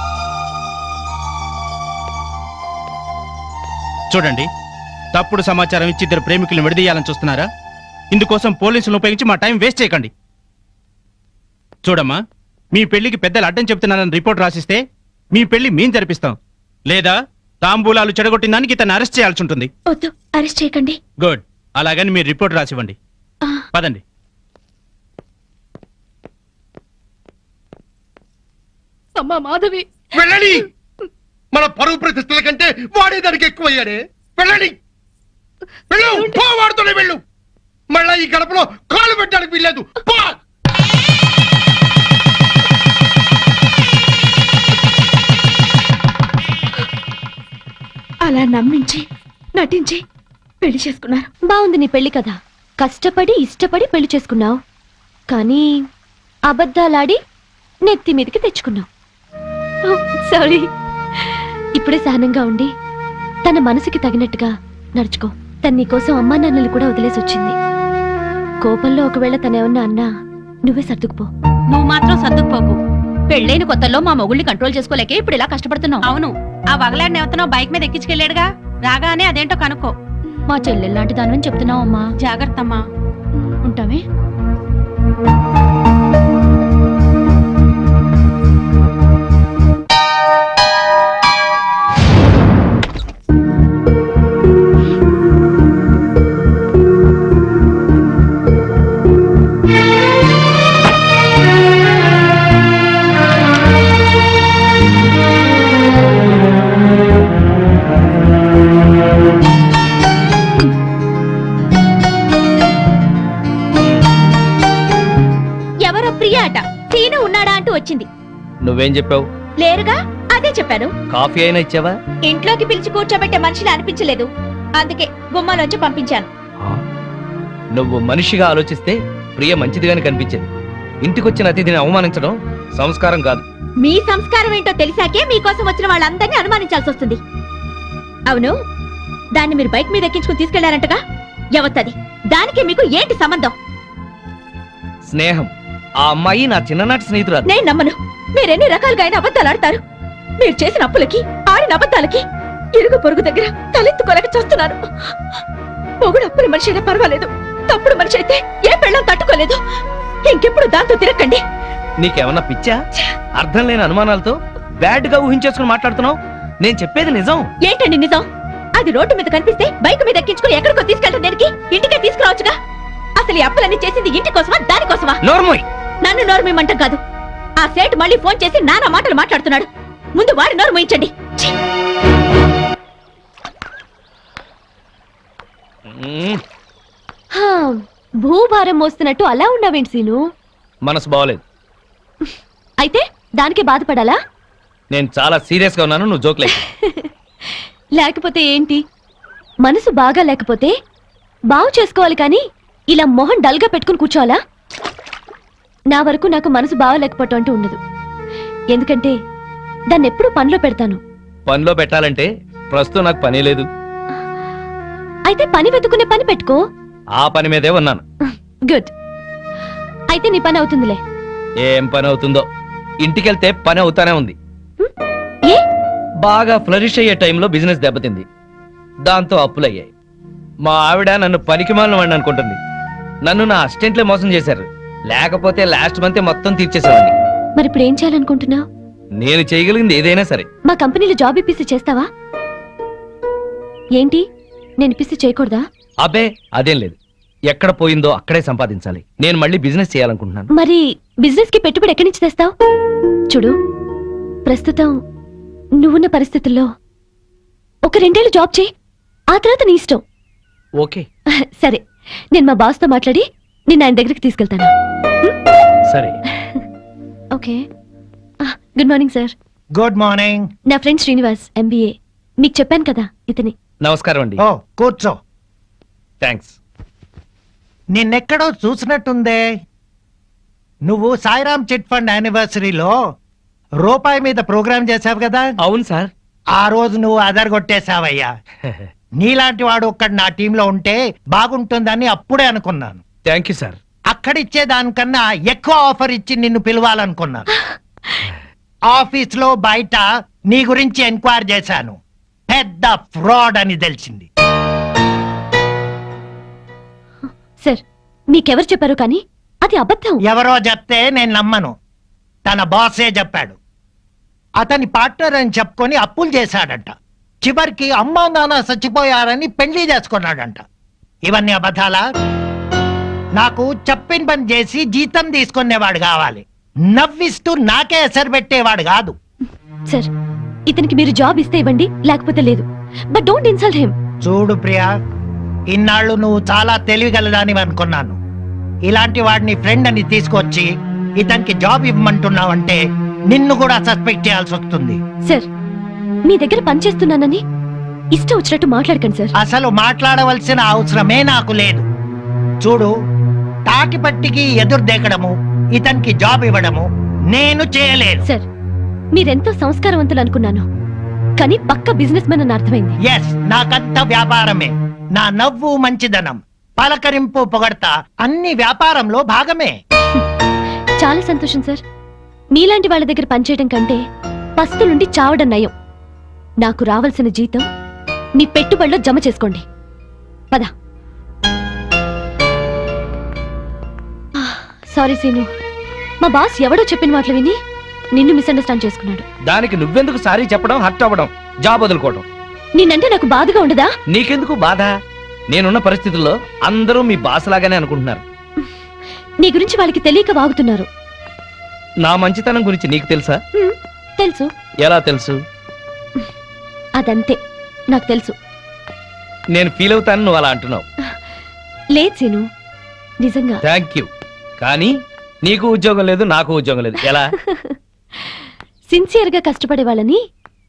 చూడండి, తప్పుడు సమాచారం ఇచ్చి 2 ప్రేమికులను విడదీయాలని చూస్తున్నారా? ఇందుకోసం పోలీసులను ఉపయోగించి మా టైం వేస్ట్ చేయకండి. చూడమ్మా, మీ పెళ్లికి పెద్దలు అడ్డం చెప్తున్నారని రిపోర్ట్ రాసిస్తే మీ పెళ్లి మేం జరిపిస్తాం. లేదా తాంబూలాలు చెడగొట్టిన దానికి ఇతను అరెస్ట్ చేయాల్సి ఉంటుంది. వద్దు, అరెస్ట్ చేయకండి. గుడ్. అలాగని మీరు రిపోర్ట్ రాసివ్వండి. పదండి. అమ్మా మాధవి, వెళ్ళండి. మన పరువు ప్రతిష్టల కంటే వాడే దానికి ఎక్కువయ్యాడే. వెళ్ళండి, వెళ్ళు. వాడుతూనే వెళ్ళు. మళ్ళా ఈ గడపలో కాలు పెట్టడానికి వీల్లేదు. అలా నమ్మించి నటించి పెళ్లి చేసుకున్నారు. బాగుంది నీ పెళ్లి కదా. కష్టపడి ఇష్టపడి పెళ్లి చేసుకున్నావు, కానీ అబద్ధాలాడి నెత్తి మీదకి తెచ్చుకున్నావు. సారీ. ఇప్పుడే సహనంగా ఉండి తన మనసుకి తగినట్టుగా నడుచుకో. తన నీకోసం అమ్మా నాన్నలు కూడా వదిలేసి వచ్చింది. కోపంలో ఒకవేళ తనేమన్నా అన్నా నువ్వే సర్దుకుపో. నువ్వు మాత్రం సర్దుకుపోకు. పెళ్ళైన కొత్తలో మా మొగుళ్ళని కంట్రోల్ చేసుకోలేకే ఇప్పుడు ఇలా కష్టపడుతున్నావు. అవును, ఆ వగలాడిని ఎవతనో బైక్ మీద ఎక్కించుకెళ్ళాడుగా, రాగానే అదేంటో కనుక్కో. మా చెల్లెల్లాంటి దానివని చెప్తున్నావు అమ్మా. జాగ్రత్త అమ్మా. ఉంటావే. ఎవరో ప్రియా అట, సీను ఉన్నాడా అంటూ వచ్చింది. నువ్వేం చెప్పావు? లేరుగా, అదే చెప్పాను. కాఫీ అయినా ఇచ్చావా? ఇంట్లోకి పిలిచి కూర్చోబెట్టే మనిషిని అనిపించలేదు, అందుకే గుమ్మాలోంచి పంపించాను. నువ్వు మనిషిగా ఆలోచిస్తే ప్రియ మంచిదిగానే కనిపించింది. ఇంటికొచ్చిన అతిథిని అవమానించడం సంస్కారం కాదు. మీ సంస్కారం ఏంటో తెలిసాకే మీకోసం వచ్చిన వాళ్ళందరినీ అనుమానించాల్సి వస్తుంది. అవును, దాన్ని మీరు బైక్ మీద ఎక్కించుకుని తీసుకెళ్లారంటగా, ఎవత్తది? దానికి మీకు ఏంటి సంబంధం? స్నేహం. ఆ అమ్మాయి నా చిన్ననాటి స్నేహితురాలు. నేను నమ్మను. మీరెన్ని రకాలుగా అయినా అబద్ధాలు ఆడతారు. మీరు చేసిన అప్పులకి, ఆడిన అబద్ధాలకి ఇరుగు పొరుగు దగ్గర తలెత్తుకోలేక చూస్తున్నాను. మొగుడు అప్పుల మనిషి అయినా పర్వాలేదు, తప్పుడు మనిషి అయితే ఏ పెళ్ళం తట్టుకోలేదు. ఇంకెప్పుడు దాంతో తిరగండి. నీకేమన్నా పిచ్చా? అర్థం లేని అనుమానాలతో బ్యాడ్ గా ఊహించేసుకుని మాట్లాడుతున్నావు. నేను చెప్పేది నిజం. ఏంటండి నిజం? అది రోడ్డు మీద కనిపిస్తే బైక్ మీద ఎక్కించుకుని ఎక్కడికో తీసుకెళ్ళటం దేనికి? ఇంటికే తీసుకురావచ్చుగా. అసలు ఈ అప్పులన్నీ చేసింది ఇంటి కోసమా, దానికోసమా? నోర్మోయ్. నన్ను నోరు మీమంటం కాదు. ఆ సేట్ మళ్ళీ ఫోన్ చేసి నానా మాటలు మాట్లాడుతున్నాడు. ముందు వాడి నోరు మూయించండి. ఛీ! భూభారం మోస్తున్నట్టు అలా ఉన్నావేంటి సీను? మనసు బాగోలేదు. అయితే దానికి బాధపడాలా? నేను చాలా సీరియస్ గా ఉన్నాను, నువ్వు జోక్లే. లేకపోతే ఏంటి? మనసు బాగా లేకపోతే బాగు చేసుకోవాలి కానీ ఇలా మొహం డల్ గా పెట్టుకుని కూర్చోవాలా? నా వరకు నాకు మనసు బాగలేకపోవటం అంటూ ఉండదు. ఎందుకంటే దాన్ని ఎప్పుడూ పనిలో పెడతాను. పనిలో పెట్టాలంటే ప్రస్తుతం నాకు పని లేదు. అయితే పని వెతుకునే పని పెట్టుకో. ఆ పని మీదే ఉన్నాను. గుడ్. అయితే నీ పని అవుతుందిలే. ఏం పని అవుతుందో, ఇంటికెళ్తే పని అవుతానే ఉంది. ఏ? బాగా ఫ్లరిష్ అయ్యే టైంలో బిజినెస్ దెబ్బతింది. దాంతో అప్పులయ్యాయి. మా ఆవిడ నన్ను పనికిమాలిన వాడిని అనుకుంటుంది. నన్ను నా అసిస్టెంట్లే మోసం చేశారు. లేకపోతే లాస్ట్ మంత్ మొత్తం తీర్చేసేవాడిని. మరి ఇప్పుడు ఏం చేయాలనుకుంటున్నావు? నేను చేయగలిగింది ఏదైనా సరే. మా కంపెనీలో జాబ్ ఇప్పిస్తే చేస్తావా? ఏంటి, నేను ఇప్పిస్తే చేయకూడదా? అబ్బే అదేం లేదు. ఎక్కడ పోయిందో అక్కడే సంపాదించాలి. నేను మళ్ళీ బిజినెస్ చేయాలనుకుంటున్నాను. మరి బిజినెస్ కి పెట్టుబడి ఎక్కడి నుంచి తెస్తావు? చూడు, ప్రస్తుతం నువ్వున్న పరిస్థితుల్లో ఒక 2 ఏళ్ళు జాబ్ చేయి, ఆ తర్వాత నీ ఇష్టం. ఓకే సరే, నేను మా బాస్ తో మాట్లాడి నిన్ను ఆయన దగ్గరికి తీసుకెళ్తాను. సరే. Okay. Good morning sir. Good morning. నా ఫ్రెండ్ శ్రీనివాస్, MBA. మీకు చెప్పాను కదా, ఇతని. నమస్కారం అండి. ఓ కూర్చో. థ్యాంక్స్. నిన్నెక్కడో చూసినట్టుందే. నువ్వు సాయిరామ్ చిట్ ఫండ్ యానివర్సరీలో రూపాయి మీద ప్రోగ్రామ్ చేశావు కదా. అవును సార్. ఆ రోజు నువ్వు అదరగొట్టేశావయ్యా. నీలాంటి వాడు ఒక్కడు నా టీంలో ఉంటే బాగుంటుందని అప్పుడే అనుకున్నాను. Thank you sir. అక్కడిచ్చే దానికన్నా ఎక్కువ ఆఫర్ ఇచ్చి నిన్ను పిలవాలనుకున్నాను. ఆఫీస్ లో బయట నీ గురించి ఎంక్వైరీ చేశాను. పెద్ద ఫ్రాడ్ అని తెలిసింది. సార్, మీకెవరు చెప్పారు? కానీ అది అబద్ధం. ఎవరో చెప్తే నేను నమ్మను. తన బాసే చెప్పాడు. అతని పార్ట్నర్ అని చెప్పుకొని అప్పులు చేశాడంట. చివరికి అమ్మా నాన్న చచ్చిపోయారని పెళ్లి చేసుకున్నాడంట. ఇవన్నీ అబద్ధాలా? నాకు చెప్పిన పని చేసి జీతం తీసుకునేవాడు కావాలి, నవ్విస్తూ నాకే ఎసరు పెట్టేవాడు కాదు. సార్, ఇతనికి మీరు జాబ్ ఇస్తే ఇవ్వండి, లేకపోతే లేదు. But don't insult him. చూడు ప్రియా, ఇన్నాళ్ళు నువ్వు చాలా తెలివిగలదాని అనుకున్నాను. ఇలాంటి వాడిని ఫ్రెండ్ అని తీసుకొచ్చి ఇతనికి జాబ్ ఇవ్వమంటున్నావంటే నిన్ను కూడా సస్పెక్ట్ చేయాల్సి వస్తుంది. సార్, మీ దగ్గర పని చేస్తున్నానని ఇష్టం వచ్చినట్టు మాట్లాడకండి సార్. అసలు మాట్లాడవలసిన అవసరమే నాకు లేదు. చూడు, తాటిపట్టికి ఎదురు దేకడము, ఇతనికి జాబ్ ఇవ్వడము నేను చేయలేను. సార్, మీరెంతో సంస్కారవంతులు అనుకున్నాను, కానీ పక్క బిజినెస్ మ్యాన్ అని అర్థమైంది. ఎస్, నాకంత వ్యాపారమే. నా నవ్వు మంచిదనం, పలకరింపు పొగడతా అన్ని వ్యాపారంలో భాగమే. చాలా సంతోషం సార్. మీలాంటి వాళ్ళ దగ్గర పనిచేయడం కంటే పస్తులుండి చావడం నయం. నాకు రావాల్సిన జీతం మీ పెట్టుబడిలో జమ చేసుకోండి. పద. సారీ సీను, మా బాస్ ఎవడో చెప్పిన మాటలు విని నిన్ను మిస్అండర్స్టాండ్ చేసుకున్నాడు. దానికి నువ్వెందుకు సారీ చెప్పడం, హర్ట్ అవ్వడం, జాబ్ వదులుకోవడం? నిన్నంటే నాకు బాధగా ఉండదా? నీకెందుకు బాధ? నేనున్న పరిస్థితుల్లో అందరూ మీ బాస్ లాగానే అనుకుంటున్నారు. నీ గురించి వాళ్ళకి తెలియక వాగుతున్నారు. నా మంచితనం గురించి నీకు తెలుసా? తెలుసు. ఎలా తెలుసు? అదంతే, నాకు తెలుసు. నేను ఫీల్ అవుతాను నువ్వు అలా అంటున్నావు. లేదు సీను, నిజంగా. Thank you. కానీ నీకు ఉద్యోగం లేదు, నాకు ఉద్యోగం లేదు. ఎలా? సిన్సియర్ గా కష్టపడే వాళ్ళని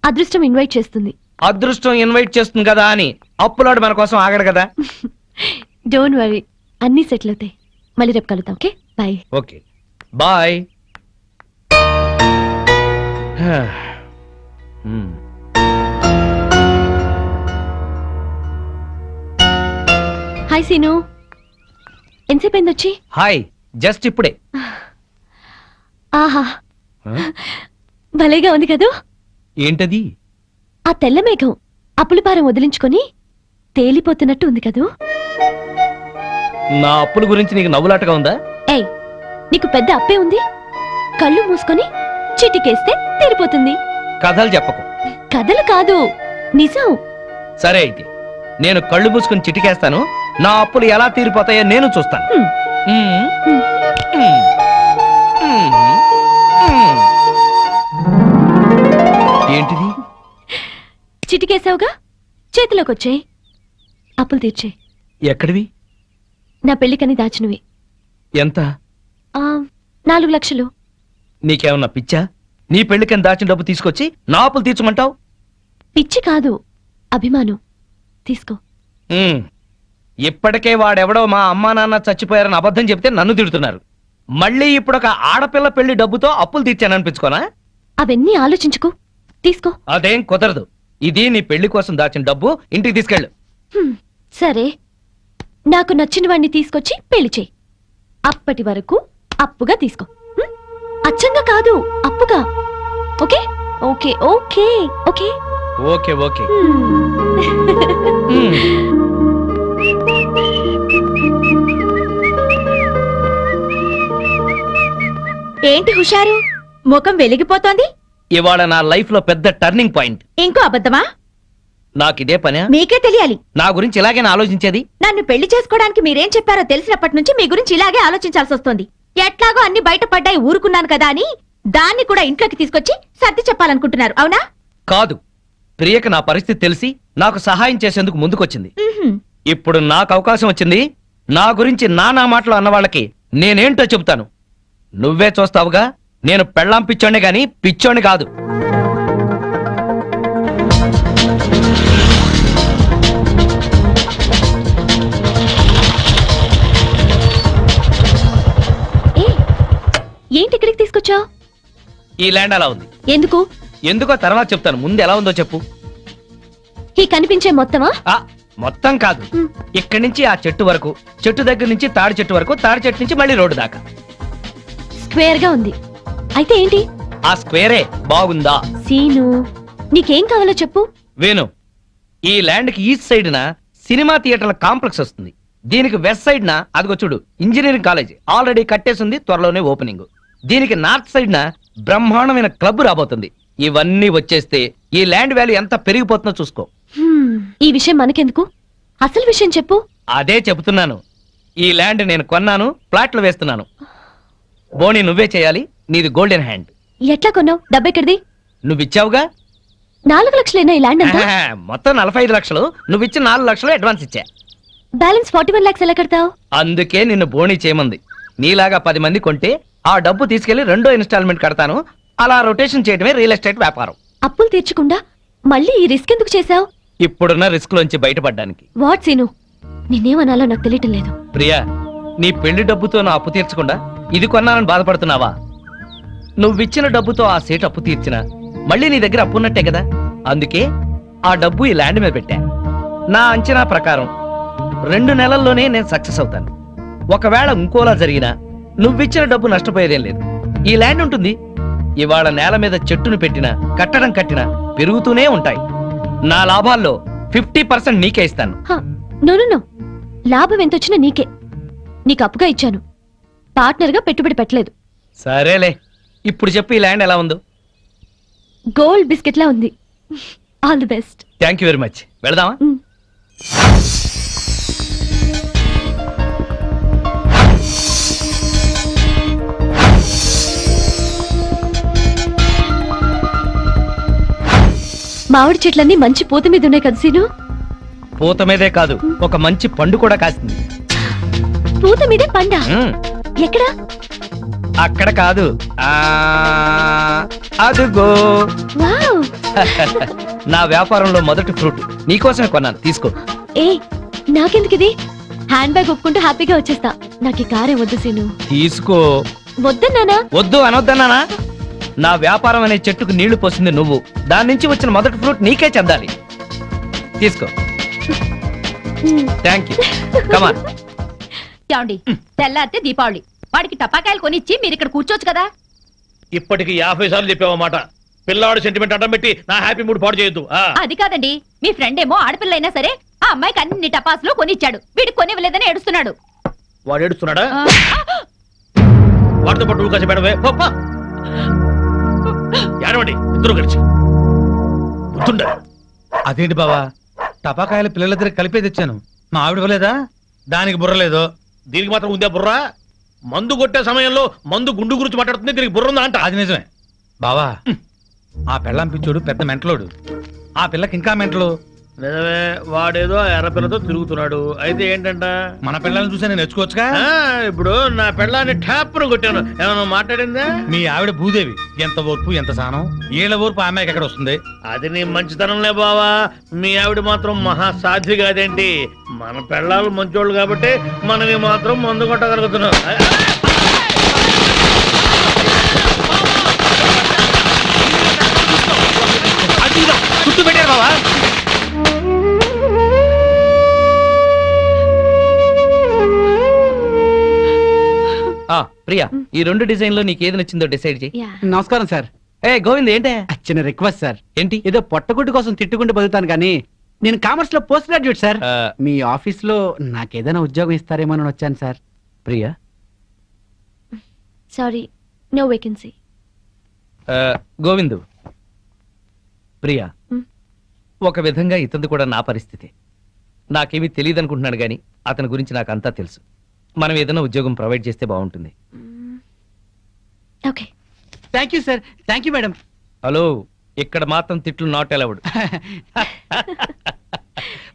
అదృష్టం ఇన్వైట్ చేస్తుంది. అదృష్టం ఇన్వైట్ చేస్తుంది కదా అని అప్పులోడు మన కోసం ఆగడు కదా. డోంట్ వరీ, అన్నీ సెటిల్ అవుతాయి. మళ్ళీ రేపు కలుద్దాం. Okay, bye. Okay bye. Hi Seenu, ఎంతసేపు అయింది వచ్చి? హాయ్, జస్ట్ ఇప్పుడే. ఆహా, భలేగా ఉంది కదూ. ఏంటది? ఆ తెల్ల మేఘం అప్పుల భారం వదిలించుకొని తేలిపోతున్నట్టు ఉంది కదూ. నా అప్పుల గురించి నీకు నవ్వులాటగా ఉందా? ఏయ్, నీకు పెద్ద అప్పే ఉంది. కళ్ళు మూసుకొని చిటికేస్తే తీరిపోతుంది. కథలు చెప్పకు. కథలు కాదు, నిజం. సరే అయితే నేను కళ్ళు మూసుకుని చిటికేస్తాను. నా అప్పులు ఎలా తీరిపోతాయో నేను చూస్తాను. మ్మ్. మ్మ్. మ్మ్. ఏంటిది? చిటికేసావుగా, చేతిలోకి వచ్చాయి. అప్పులు తీర్చే. ఎక్కడివి? నా పెళ్లికని దాచినవి. ఎంత? 4 లక్షలు. నీకేమన్నా పిచ్చా? నీ పెళ్లికని దాచిన డబ్బు తీసుకొచ్చి నా అప్పులు తీర్చమంటావు? పిచ్చి కాదు, అభిమానం. తీసుకో. ఇప్పటికే వాడెవడో మా అమ్మా నాన్న చచ్చిపోయారని అబద్ధం చెప్తే నన్ను తిడుతున్నారు. మళ్ళీ ఇప్పుడు ఒక ఆడపిల్ల పెళ్లి డబ్బుతో అప్పులు తీర్చాననిపించుకోనా? అవన్నీ ఆలోచించుకో, తీసుకో. అదేం కుదరదు. ఇది నీ పెళ్లి కోసం దాచిన డబ్బు, ఇంటికి తీసుకెళ్ళు. సరే, నాకు నచ్చిన వాడిని తీసుకొచ్చి పెళ్లి చేయి. అప్పటి వరకు అప్పుగా తీసుకో. అచ్చంగా కాదు, అప్పుగా. Okay okay okay okay okay okay. ఏంటి హుషారు, ముఖం వెలిగిపోతోంది? ఇవాళ నా లైఫ్ లో పెద్ద టర్నింగ్ పాయింట్. ఇంకో అబద్ధమా? నాకిదే పనే? మీకే తెలియాలి. నా గురించి ఇలాగేనా ఆలోచించేది? నన్ను పెళ్లి చేసుకోవడానికి మీరేం చెప్పారో తెలిసినప్పటి నుంచి మీ గురించి ఇలాగే ఆలోచించాల్సి వస్తుంది. ఎట్లాగో అన్ని బయటపడ్డాయి, ఊరుకున్నాను కదా అని దాన్ని కూడా ఇంట్లోకి తీసుకొచ్చి సర్ది చెప్పాలనుకుంటున్నారు, అవునా? కాదు, ప్రియకి నా పరిస్థితి తెలిసి నాకు సహాయం చేసేందుకు ముందుకొచ్చింది. ఇప్పుడు నాకు అవకాశం వచ్చింది. నా గురించి నానా మాటలు అన్న వాళ్ళకి నేనేంటో చెబుతాను. నువ్వే చూస్తావుగా. నేను పెళ్ళాం పిచ్చోనే గాని పిచ్చోని కాదు. ఏంటి ఇక్కడికి తీసుకొచ్చావు? ఈ ల్యాండ్ అలా ఉంది. ఎందుకు? ఎందుకో తర్వాత చెప్తాను, ముందు ఎలా ఉందో చెప్పు. ఈ కనిపించే మొత్తమా? మొత్తం కాదు, ఇక్కడి నుంచి ఆ చెట్టు వరకు, చెట్టు దగ్గర నుంచి తాడి చెట్టు వరకు, తాడి చెట్టు నుంచి మళ్ళీ రోడ్డు దాకా. స్క్వేర్ గా ఉంది. అయితే ఏంటి? ఆ స్క్వేరే బాగుందా? సీను, నీకేం కావాలో చెప్పు. వేణు, ఈ ల్యాండ్ కి ఈస్ట్ సైడ్ న సినిమా థియేటర్ల కాంప్లెక్స్ వస్తుంది. దీనికి వెస్ట్ సైడ్ న అదిగో చూడు ఇంజనీరింగ్ కాలేజ్ ఆల్రెడీ కట్టేసింది, త్వరలోనే ఓపెనింగ్. దీనికి నార్త్ సైడ్ న బ్రహ్మాండమైన క్లబ్ రాబోతుంది. ఇవన్నీ వచ్చేస్తే ఈ ల్యాండ్ వాల్యూ ఎంత పెరిగిపోతుందో చూసుకో. ఈ విషయం మనకెందుకు, అసలు విషయం చెప్పు. అదే చెబుతున్నాను. ఈ ల్యాండ్ నేను కొన్నాను, ప్లాట్లు వేస్తున్నాను. బోని నువ్వే చేయాలి, నీది గోల్డెన్ హ్యాండ్. ఎట్లా కొన్నావు? డబ్బెక్కడిది? నువ్విచ్చావుగా. 4 లక్షలేనా ఈ ల్యాండ్ అంతా? మొత్తం 45 లక్షలు. నువ్విచ్చిన 4 లక్షలు అడ్వాన్స్ ఇచ్చా. బ్యాలెన్స్ 41 లాక్స్ ఎలా కడతావు? అందుకే నిన్ను బోని చేయమంది. నీలాగా 10 మంది కొంటే ఆ డబ్బు తీసుకెళ్లి 2వ ఇన్స్టాల్మెంట్ కడతాను. అలా రొటేషన్ చేయడమే రియల్ ఎస్టేట్ వ్యాపారం. అప్పులు తీర్చకుండా మళ్ళీ ఈ రిస్క్ ఎందుకు చేశావు? ఇప్పుడున్న రిస్క్ లోంచి బయటపడ్డానికి. వాట్ సీను, నిన్నేమనాలో నాకు తెలియటం లేదు. ప్రియా, నీ పెళ్లి డబ్బుతో నా అప్పు తీర్చకుండా ఇది కొన్నానని బాధపడుతున్నావా? నువ్విచ్చిన డబ్బుతో ఆ సేటు అప్పు తీర్చినా మళ్ళీ నీ దగ్గర అప్పున్నట్టే కదా. అందుకే ఆ డబ్బు ఈ ల్యాండ్ మీద పెట్టా. నా అంచనా ప్రకారం 2 నెలల్లోనే నేను సక్సెస్ అవుతాను. ఒకవేళ ఇంకోలా జరిగినా నువ్విచ్చిన డబ్బు నష్టపోయేదేం లేదు. ఈ ల్యాండ్ ఉంటుంది. ఇవాళ నేల మీద చెట్టును పెట్టినా కట్టడం కట్టినా పెరుగుతూనే ఉంటాయి. నా లాభాల్లో 50% నీకే ఇస్తాను. నో, లాభం ఎంతొచ్చినా నీకే. నీకు అప్పుగా ఇచ్చాను, పార్ట్నర్ గా పెట్టుబడి పెట్టలేదు. సరేలే, ఇప్పుడు చెప్పు ఈ ల్యాండ్ ఎలా ఉందో. గోల్డ్ బిస్కెట్ లా ఉంది. All the best. Thank you very much. వెళదామా? మామిడి చెట్లన్నీ మంచి పూత మీద ఉన్నాయి కదా సీను? పూత మీదే కాదు, ఒక మంచి పండు కూడా కాసింది. పూత మీదే పండా? ఎక్కడా? అక్కడ కాదు ఆ అదుగో వావ్ నా వ్యాపారంలో మొదటి ఫ్రూట్ నీకోసమే కొన్నాను, తీసుకో. ఏ నాకెందుకు ఇది? హ్యాండ్ బ్యాగ్ ఒప్పుకుంటూ హ్యాపీగా వచ్చేస్తా. నాకు ఈ కారే వద్దు సీను. తీసుకో. వద్దన్నానా? వద్దు అనొద్దన్నానా? నా వ్యాపారం అనే చెట్టుకు నీళ్లు పోసింది నువ్వు, దాని నుంచి వచ్చిన మొదటి ఫ్రూట్ నీకే చెందాలి. తీసుకో. Thank you. కమాన్. ఏమండి తెల్లారితే దీపావళి, వాడికి టపాకాయలు కొనిచ్చి మీరు ఇక్కడ కూర్చోవచ్చు కదా. ఇప్పటికి 50 సార్లు చెప్పావన్నమాట. పిల్లాడు సెంటిమెంట్ అడ్డం పెట్టి నా హ్యాపీ మూడ్ పాడు చేయొద్దు. అది కాదండి, మీ ఫ్రెండ్ ఏమో ఆడపిల్ల అయినా సరే ఆ అమ్మాయికి అన్ని టపాసులు కొనిచ్చాడు, వీడికి కొనివ్వలేదని ఏడుస్తున్నాడు. వాడు ఏడుస్తున్నాడా? ఆ, వాడితో పాటు నువ్వు కాసి పెడవే. ఏడవండి ఇద్దరు కలిసి. గుర్తుండా? అదేంటి బావా, టపాకాయలు పిల్లల దగ్గర కలిపే తెచ్చాను, మా ఆవిడ ఇవ్వలేదా? దానికి బుర్రలేదు. దీనికి మాత్రం ఉందే బుర్ర? మందు కొట్టే సమయంలో మందు గుండు గురించి మాట్లాడుతుంది, దీనికి బుర్ర ఉందా అంట. అది నిజమే బావా. ఆ పెళ్ళాం పిచ్చోడు పెద్ద మెంటలోడు, ఆ పిల్లకి ఇంకా మెంటలు. నిజమే, వాడేదో ఎర్రపిల్లతో తిరుగుతున్నాడు. అయితే ఏంటంట? మన పిల్లల్ని చూసే నేను నేర్చుకోవచ్చుగా. ఇప్పుడు నా పెళ్ళాన్ని ట్యాప్ను కొట్టాను, ఏమన్నా మాట్లాడిందా? మీ ఆవిడ భూదేవి, ఎంత ఓర్పు ఎంత సానం. ఏళ్ళ ఓర్పు ఆ అమ్మాయికి ఎక్కడ వస్తుంది? అది నీ మంచితనంలే బావా. మీ ఆవిడ మాత్రం మహాసాధ్వి కాదేంటి? మన పెళ్ళాలు మంచోళ్ళు కాబట్టి మనవి మాత్రం మందు కొట్టగలుగుతున్నాం. చుట్టూ పెట్టారు బావా. ప్రియా, ఈ 2 డిజైన్ లో నీకు ఏది నచ్చిందో డిసైడ్ చేయి. యా. నమస్కారం సార్. ఏ గోవింద్, ఏంటే? చిన్న రిక్వెస్ట్ సార్. ఏంటి? ఏదో పొట్టగుడ్డు కోసం తిట్టుకుంటూ బతుకుతాను కానీ నేను కామర్స్ లో పోస్ట్ గ్రాడ్యుయేట్ సార్. ఆ, మీ ఆఫీస్ లో నాకేదైనా ఉద్యోగం ఇస్తారేమో అని వచ్చాను sir. Priya, sorry, no vacancy. Govindu, Priya, మ్. ఒక విధంగా ఇతను కూడా నా పరిస్థితి. నాకేమీ తెలియదు అనుకుంటున్నాడు గాని అతని గురించి నాకు అంతా తెలుసు. మనం ఏదైనా ఉద్యోగం ప్రొవైడ్ చేస్తే బాగుంటుంది. Okay. Thank you sir. Thank you madam. Hello, ఇక్కడ మాత్రం తిట్లు నాట్ అలౌడ్.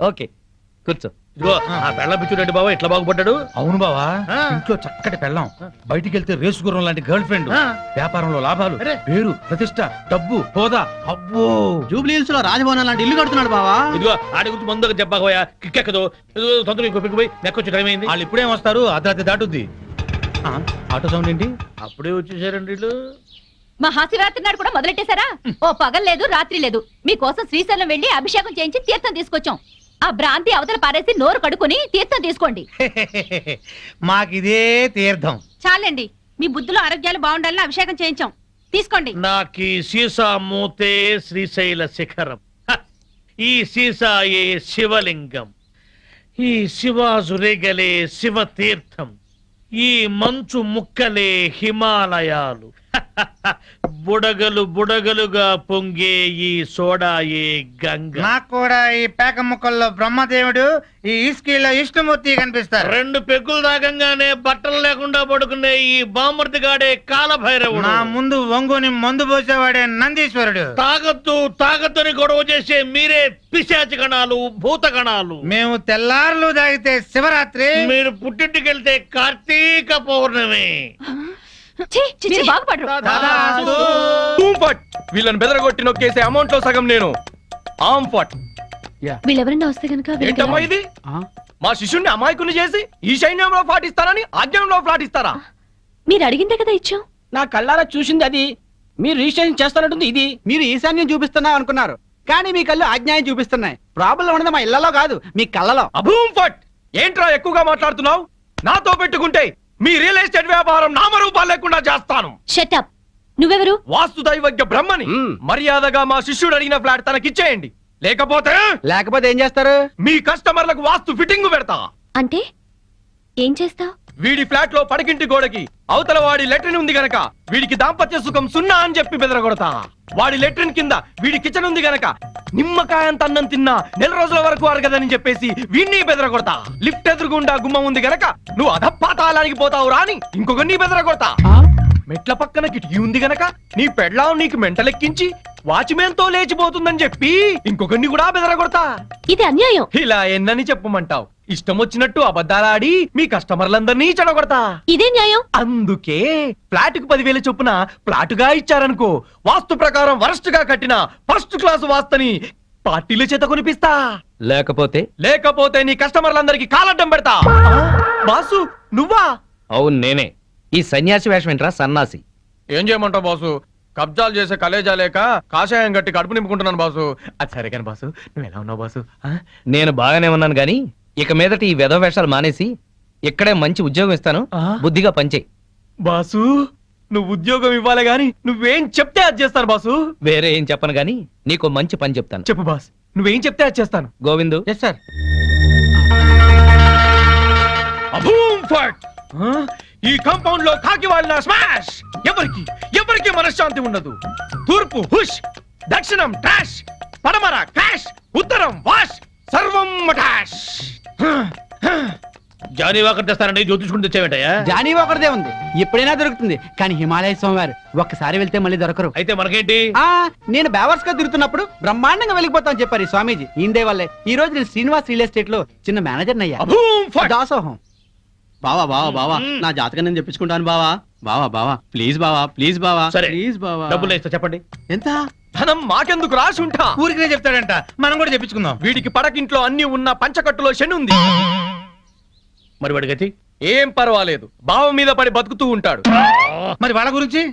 ఓకే, కూర్చో. ఇదిగో ఆ పెళ్ళ పిచ్చుడండి బావా, ఎట్లా బాగుపడ్డాడు. అవును బావా, ఆ. ఇంట్లో చక్కటి పెళ్ళాం, బయటికి వెళ్తే రేసు గుర్రం లాంటి గర్ల్ ఫ్రెండ్, ఆ. వ్యాపారంలో లాభాలు, అరే. పేరు ప్రతిష్ట, డబ్బు హోదా. అబ్బో, జూబ్లీ హిల్స్ లో రాజభవనం లాంటి ఇల్లు కడుతున్నాడు బావా. ఇదిగో ఆడి గురించి ముందుగా చెప్పకపోయా, కిక్కెక్కదు. ఇదిగో తొందరగా ఇంకో పిక్కు పోయి నెక్కొచ్చి టైం అయింది. వాళ్ళు ఇప్పుడేం వస్తారు? అర్ధరాత్రి దాటుద్ది. ఆ, ఆటో సౌండ్ ఏంటి? అప్పుడే వచ్చేసారండి వీళ్ళు. మహాశివరాత్రి నాడు కూడా మొదలెట్టేశారా? ఓ పగలు లేదు రాత్రి లేదు, మీకోసం శ్రీశైలం వెళ్లి అభిషేకం చేయించి తీర్థం తీసుకొచ్చాం. ఆ భ్రాంతి అవతల పారేసి నోరు కడుక్కుని తీర్థం తీసుకోండి. మాకిదే తీర్థం. చాలండి, మీ బుద్ధులు ఆరోగ్యాలు బాగుండాలని అభిషేకం చేయించాం, తీసుకోండి. నాకీ సీసా మూతే శ్రీశైల శిఖరం, హ! ఈ సీసాయే శివలింగం, ఈ శివాజురేగలే శివ తీర్థం, ఈ మంచు ముక్కలే హిమాలయాలు, బుడగలు బుడగలుగా పొంగే ఈ సోడాయే గంగ. నాకు కూడా ఈ పేక ముక్కల్లో బ్రహ్మదేవుడు, ఈ ఇస్కీలో విష్ణుమూర్తి కనిపిస్తారు. 2 పెగ్గులు తాగంగానే బట్టలు లేకుండా పడుకునే ఈ బామర్తిగాడే కాలభైరవుడు. నా ముందు వంగుని మందు పోసేవాడే నందీశ్వరుడు. తాగొద్దు తాగొద్దని గొడవ చేసే మీరే పిశాచి గణాలు, భూత గణాలు. మేము తెల్లారులు తాగితే శివరాత్రి, మీరు పుట్టింటికెళ్తే కార్తీక పౌర్ణమి. మీరు బాగుపడరు. వీళ్ళని బెదరగొట్టి నొక్కేసే అమౌంట్ లో సగం నేను. ఆమ్ ఫట్. వీళ్ళెవరన్నా వస్తే కనుక ఏంటమ్మా ఇది? మా శిష్యుణ్ణి అమాయకుని చేసి ఈ సైన్యంలో పాటిస్తారని ఆజ్ఞంలో పాటిస్తారా? మీరు అడిగిందే కదా ఇచ్చాం. నా కళ్ళారా చూసింది అది. మీరు రిజిస్ట్రేషన్ చేస్తానంటుంది ఇది. మీరు ఈశాన్యం చూపిస్తున్నా అనుకున్నారు కానీ మీ కళ్ళు ఆజ్ఞాయం చూపిస్తున్నాయి. ప్రాబ్లం ఉన్నది మా ఇళ్లలో కాదు, మీ కళ్ళలో. అభూమ్ ఫట్. ఏంట్రా ఎక్కువగా మాట్లాడుతున్నావు? నాతో పెట్టుకుంటే మీ రియల్ ఎస్టేట్ వ్యాపారం నామరూపాలు లేకుండా చేస్తాను. షటప్. నువ్వెవరు? వాస్తు దైవజ్ఞ బ్రహ్మని. మర్యాదగా మా శిష్యుడు అడిగిన ఫ్లాట్ తనకిచ్చేయండి, లేకపోతే ఏం చేస్తారు? మీ కస్టమర్లకు వాస్తు ఫిట్టింగ్ పెడతా. అంటే ఏం చేస్తావు? వీడి ఫ్లాట్ లో పడకింటి గోడకి అవతల వాడి లెట్రిన్ ఉంది గనక వీడికి దాంపత్య సుఖం 0 అని చెప్పి బెదరగొడతా. వాడి లెట్రిన్ కింద వీడి కిచెన్ ఉంది గనక నిమ్మకాయంత అన్నం తిన్నా 4 రోజుల వరకు అరగదని చెప్పేసి వీడిని బెదరగొడతా. లిఫ్ట్ ఎదురుగుండా గుమ్మం ఉంది గనక నువ్వు అధపాతాళానికి పోతావు రాని ఇంకొకరిని బెదరగొడతా. మెట్ల పక్కన కిటికీ ఉంది గనక నీ పెళ్ళాం నీకు మెంటలెక్కించి వాచ్మెన్ తో లేచిపోతుందని చెప్పి ఇంకొకరిని కూడా బెదరగొడతా. ఇది అన్యాయం. ఇలా ఎన్నని చెప్పమంటావు? ఇష్టం వచ్చినట్టు అబద్ధాలాడి మీ కస్టమర్లందరినీ చెడగొడతా. ఇదే న్యాయం. అందుకే ఫ్లాట్కు 10,000 చొప్పున ప్లాటుగా ఇచ్చారనుకో, వాస్తు ప్రకారం వరస్ట్ గా కట్టిన ఫస్ట్ క్లాస్ వాస్తుని పార్టీల చేత కొనిపిస్తా. లేకపోతే నీ కస్టమర్లందరికీ కాలడ్డం పెడతా. బాసు నువ్వా? అవును నేనే. ఈ సన్యాసి వేషం ఏంట్రా సన్నాసి? ఏం చేయమంటావు బాసు? కబ్జాలు చేసే కలేజా లేక కాషాయం గట్టి కడుపు నింపుకుంటున్నాను బాసు. అది సరే కానీ బాసు, నువ్వు ఎలా ఉన్నావు బాసు? నేను బాగానే ఉన్నాను గాని ఇక మీదట ఈ వెధవ వేషాలు మానేసి ఇక్కడే మంచి ఉద్యోగం ఇస్తాను, బుద్ధిగా పనిచేయి. బాసు నువ్వు ఉద్యోగం ఇవ్వాలి గాని నువ్వేం చెప్తే అది చేస్తాను బాసు. వేరే ఏం చెప్పను గాని నీకు మంచి పని చెప్తాను. చెప్పు బాస్, నువ్వేం చెప్తే అది చేస్తాను. Govindu, yes sir. అభూమ్ ఫట్! ఈ కాంపౌండ్ లో కాకి వాళ్ళ స్మాష్! ఎవరికి మనశ్శాంతి ఉండదు. తూర్పు హుష్, దక్షిణం ట్రాష్, పడమర క్రాష్, ఉత్తరం వాష్, సర్వం మటాష్. జానీ వాకర్ తెస్తానండి, జ్యోతిష్కుని తెచ్చావేంటయ్యా? జానీ ఒకరిదే ఉంది, ఎప్పుడైనా దొరుకుతుంది. కానీ హిమాలయ స్వామివారు ఒక్కసారి వెళ్తే మళ్ళీ దొరకరు. అయితే మనకేంటి? నేను బేవర్స్ గా తిరుగుతున్నప్పుడు బ్రహ్మాండంగా వెళ్ళిపోతాను చెప్పారు ఈ స్వామీజీ. ఇందే వల్లే ఈ రోజు నేను శ్రీనివాస్ రియల్ ఎస్టేట్ లో చిన్న మేనేజర్ అయ్యా. అభూమ్ ఫట్! దాసోహం. బావా బావా బావా నా జాతకం నేను చెప్పించుకుంటాను బావా. బావా బావా ప్లీజ్ బావా, ప్లీజ్ బావా, సరే. ప్లీజ్ బావా. డబ్బులు ఇస్తా, చెప్పండి. ఎంత? ధనం మాకెందుకు రాసి ఉంటా. ఊరికినే చెప్తాడంట, మనం కూడా చెప్పించుకుందాం. వీడికి పడకింట్లో అన్ని ఉన్న పంచకట్టులో శని ఉంది. మరి వాడి గతి? ఏం పర్వాలేదు, బావ మీద పడి బతుకుతూ ఉంటాడు. మరి వాళ్ళ గురించి?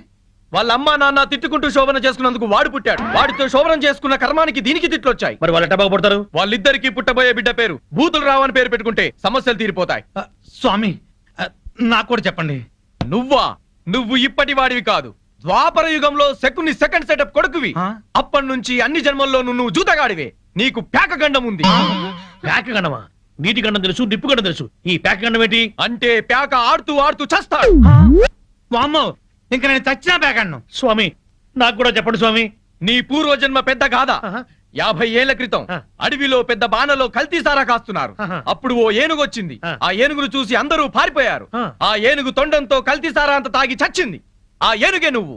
వాళ్ళ అమ్మా నాన్న తిట్టుకుంటూ శోభన చేసుకున్నందుకు వాడు పుట్టాడు. వాడితో శోభనం చేసుకున్న కర్మానికి దీనికి తిట్లొచ్చాయి. మరి వాళ్ళు ఎట్టా బాగుపడతారు? వాళ్ళిద్దరికి పుట్టబోయే బిడ్డ పేరు బూతులు రావని పేరు పెట్టుకుంటే సమస్యలు తీరిపోతాయి. స్వామి నాకు కూడా చెప్పండి. నువ్వు ఇప్పటి వాడివి కాదు, ద్వాపర యుగంలో శకుని సెకండ్ సెటప్ కొడుకువి. అప్పటి నుంచి అన్ని జన్మల్లోనూ నువ్వు జూతగాడివే. నీకు ప్యాక గండం ఉంది. ప్యాక గండమా? నీటి గండం తెలుసు, నిప్పు గండం తెలుసు. ఈ ప్యాక గండం ఏంటి? అంటే ప్యాక ఆడుతూ ఆడుతూ చస్తాడు. వామ్మో, ఇంకా నేను చచ్చినా పేకన్ను. స్వామి నాకు కూడా చెప్పండి స్వామి. నీ పూర్వజన్మ పెద్ద గాథ. 50 ఏళ్ల క్రితం అడవిలో పెద్ద బాణలో కల్తీ సారా కాస్తున్నారు. అప్పుడు ఓ ఏనుగు వచ్చింది. ఆ ఏనుగును చూసి అందరూ పారిపోయారు. ఆ ఏనుగు తొండంతో కల్తీ సారా అంత తాగి చచ్చింది. ఆ ఏనుగే నువ్వు.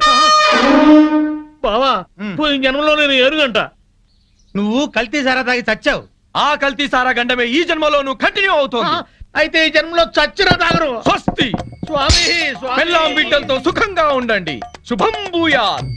బావా, పోయిన జన్మలో నేను ఏనుగంట. నువ్వు కల్తీ సారా తాగి చచ్చావు. ఆ కల్తీ సారా గండమే ఈ జన్మలో నువ్వు కంటిన్యూ అవుతోంది. అయితే ఈ జన్మలో చచ్చిరా తాగరు. స్వస్తి. స్వామి, పెళ్ళాం బిడ్డలతో సుఖంగా ఉండండి. శుభం భూయాత్.